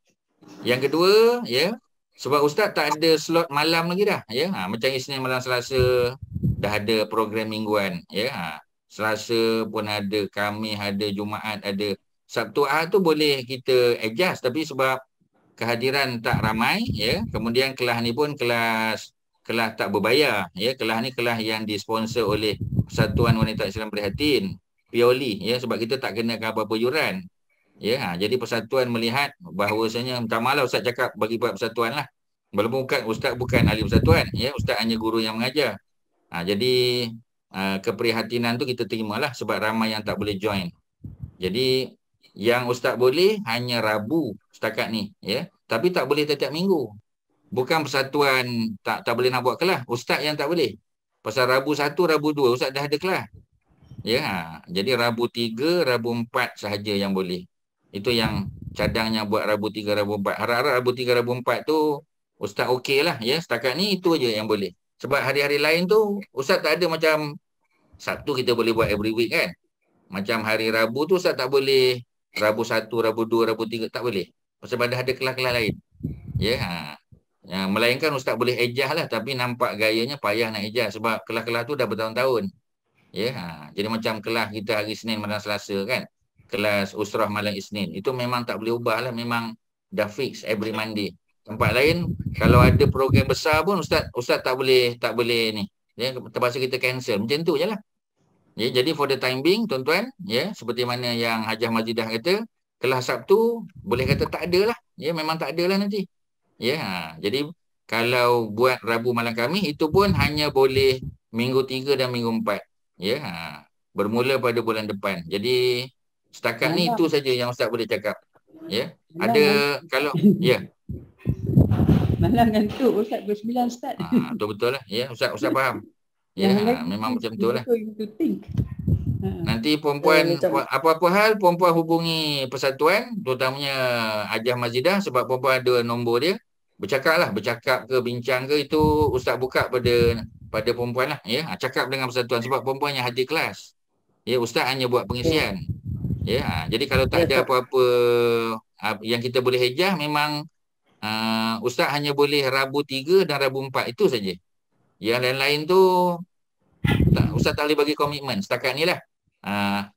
Yang kedua ya, sebab Ustaz tak ada slot malam lagi dah ya. Macam Isnin malam Selasa dah ada program mingguan ya. Selasa pun ada, Khamis ada, Jumaat ada. Sabtu Ahad tu boleh kita adjust, tapi sebab kehadiran tak ramai ya, kemudian kelas ni pun kelas tak berbayar ya. Kelas ni kelas yang disponsor oleh Persatuan Wanita Islam Prihatin purely ya, sebab kita tak kenakan apa-apa yuran ya. Jadi persatuan melihat bahawasanya, minta maaf lah Ustaz cakap bagi buat persatuan lah, walaupun Ustaz bukan ahli persatuan ya, Ustaz hanya guru yang mengajar. Jadi keprihatinan tu kita terimalah sebab ramai yang tak boleh join. Jadi yang Ustaz boleh hanya Rabu setakat ni ya, tapi tak boleh setiap minggu. Bukan persatuan tak boleh nak buat kelas, Ustaz yang tak boleh. Pasal Rabu 1, Rabu 2 Ustaz dah ada kelas. Ya, jadi Rabu 3, Rabu 4 sahaja yang boleh. Itu yang cadangnya buat Rabu 3, Rabu 4. Harap-harap Rabu 3, Rabu 4 tu Ustaz okey lah ya. Setakat ni itu aja yang boleh. Sebab hari-hari lain tu Ustaz tak ada macam Sabtu kita boleh buat every week kan. Macam hari Rabu tu Ustaz tak boleh Rabu 1, Rabu 2, Rabu 3 tak boleh. Pasal ada kelas-kelas lain. Ya. Melainkan Ustaz boleh adjust lah, tapi nampak gayanya payah nak adjust sebab kelas-kelas tu dah bertahun-tahun. Ya, jadi macam kelas kita hari Senin malam Selasa kan, kelas Usrah malam Isnin, itu memang tak boleh ubah lah, memang dah fix every Monday. Tempat lain kalau ada program besar pun Ustaz tak boleh ni. Ya, terpaksa kita cancel. Macam tu je lah. Ya, jadi for the time being tuan-tuan, ya, seperti mana yang Hajah Mazidah kata, kelas Sabtu boleh kata tak ada lah. Ya, memang tak ada lah nanti. Ya, jadi kalau buat Rabu malam Khamis itu pun hanya boleh minggu 3 dan minggu 4. Ya, bermula pada bulan depan. Jadi setakat ni itu saja yang Ustaz boleh cakap. Ya. Ada kalau ya. Malam ngantuk Ustaz pukul 9 Ustaz. Betul lah. Ya, Ustaz faham. Ya, memang macam tu lah. Nanti perempuan apa-apa hal perempuan hubungi persatuan, terutamanya Hajah Mazidah sebab perempuan ada nombor dia. Bercakap ke bincang ke, itu Ustaz buka pada perempuan lah ya. Cakap dengan persatuan sebab perempuan yang hadir kelas. Ya, Ustaz hanya buat pengisian. Ya, jadi kalau tak ada apa-apa yang kita boleh hejah, memang Ustaz hanya boleh Rabu 3 dan Rabu 4 itu saja. Yang lain-lain tu Ustaz tak boleh bagi komitmen setakat ni lah.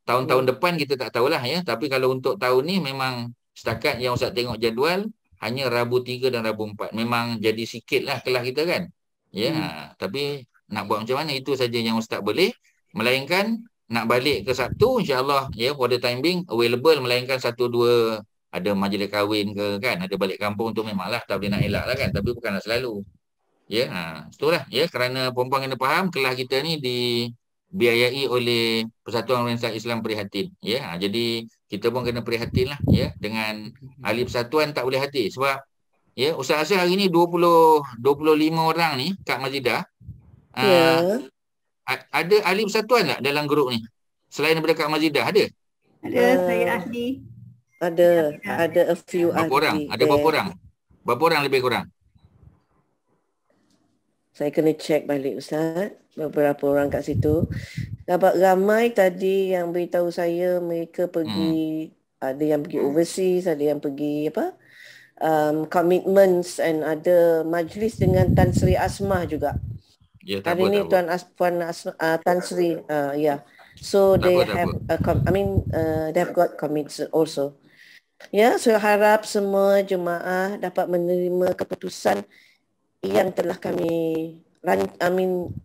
Tahun-tahun depan kita tak tahulah ya. Tapi kalau untuk tahun ni memang setakat yang Ustaz tengok jadual hanya Rabu 3 dan Rabu 4. Memang jadi sikit lah kelas kita kan. Ya, tapi nak buat macam mana, itu saja yang Ustaz boleh. Melainkan nak balik ke Sabtu insya-Allah ya, for the time being available, melainkan 1-2 ada majlis kahwin ke kan, ada balik kampung tu memanglah tak boleh nak elak lah kan, tapi bukanlah selalu. Ya, itulah ya, kerana perempuan kena faham kelas kita ni dibiayai oleh Persatuan Wanita Islam Prihatin. Ya, jadi kita pun kena prihatin lah ya, dengan ahli persatuan tak boleh hadir sebab ya, Ustaz rasa hari ni 25 orang ni Kak Mazidah. Ada ahli persatuan tak dalam grup ni? Selain daripada Kak Mazidah ada? Ada, saya ahli. Ada a few berapa orang? Ada berapa orang? Berapa orang lebih kurang? Saya kena check balik Ustaz. Beberapa orang kat situ. Dapat ramai tadi yang beritahu saya mereka pergi, ada yang pergi overseas, ada yang pergi commitments, and ada majlis dengan Tan Sri Asmah juga. Ya, hari ni Puan Tan Sri ya. So Tak they apa, tak have, apa. they have got committed also. Ya, saya harap semua jemaah dapat menerima keputusan yang telah kami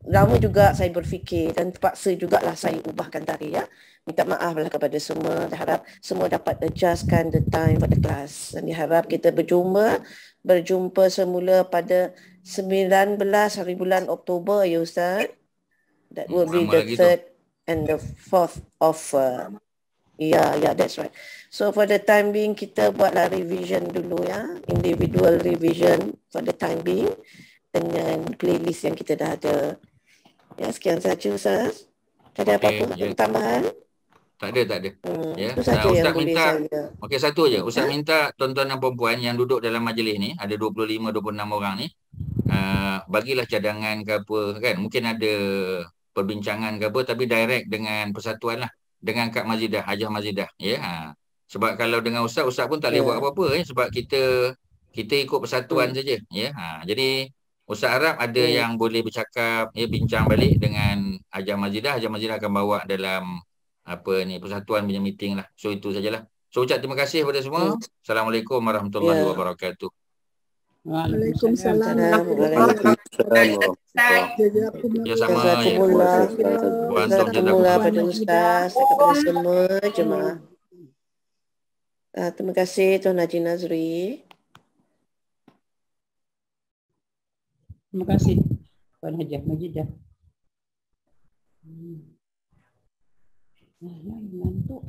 lama juga saya berfikir dan terpaksa jugalah saya ubahkan tadi ya. Minta maaflah kepada semua. Harap semua dapat adjustkan the time for the class. Dan diharap kita berjumpa semula pada 19 hari bulan Oktober ya Ustaz. That will be lama the lagi tu. 3rd and the 4th of yeah, that's right. So for the time being kita buatlah revision dulu ya, individual revision for the time being dengan playlist yang kita dah ada. Ya, sekian saja Ustaz. Tak ada apa-apa tambahan? Tak ada. Ya. Itu saja yang Ustaz boleh minta, saya. okey satu je. Ustaz minta tuan-tuan dan perempuan yang duduk dalam majlis ni, ada 25-26 orang ni, bagilah cadangan ke apa kan. Mungkin ada perbincangan ke apa tapi direct dengan persatuan lah. Dengan Kak Mazidah, Hajah Mazidah. Ya. Sebab kalau dengan Ustaz pun tak boleh buat apa-apa sebab kita ikut persatuan saja. Ya. Jadi Ustaz harap ada yang boleh bercakap, bincang balik dengan Hajah Mazidah. Hajah Mazidah akan bawa dalam persatuan punya meeting lah. So itu sajalah. So ucap terima kasih kepada semua. Assalamualaikum warahmatullahi wabarakatuh. Waalaikumsalam. Ya sama. Jazakumullah pada Ustaz, kepada semua jemaah. Terima kasih Tuan Haji Nazri. Terima kasih Puan Hajah Majidah. Ngantuk.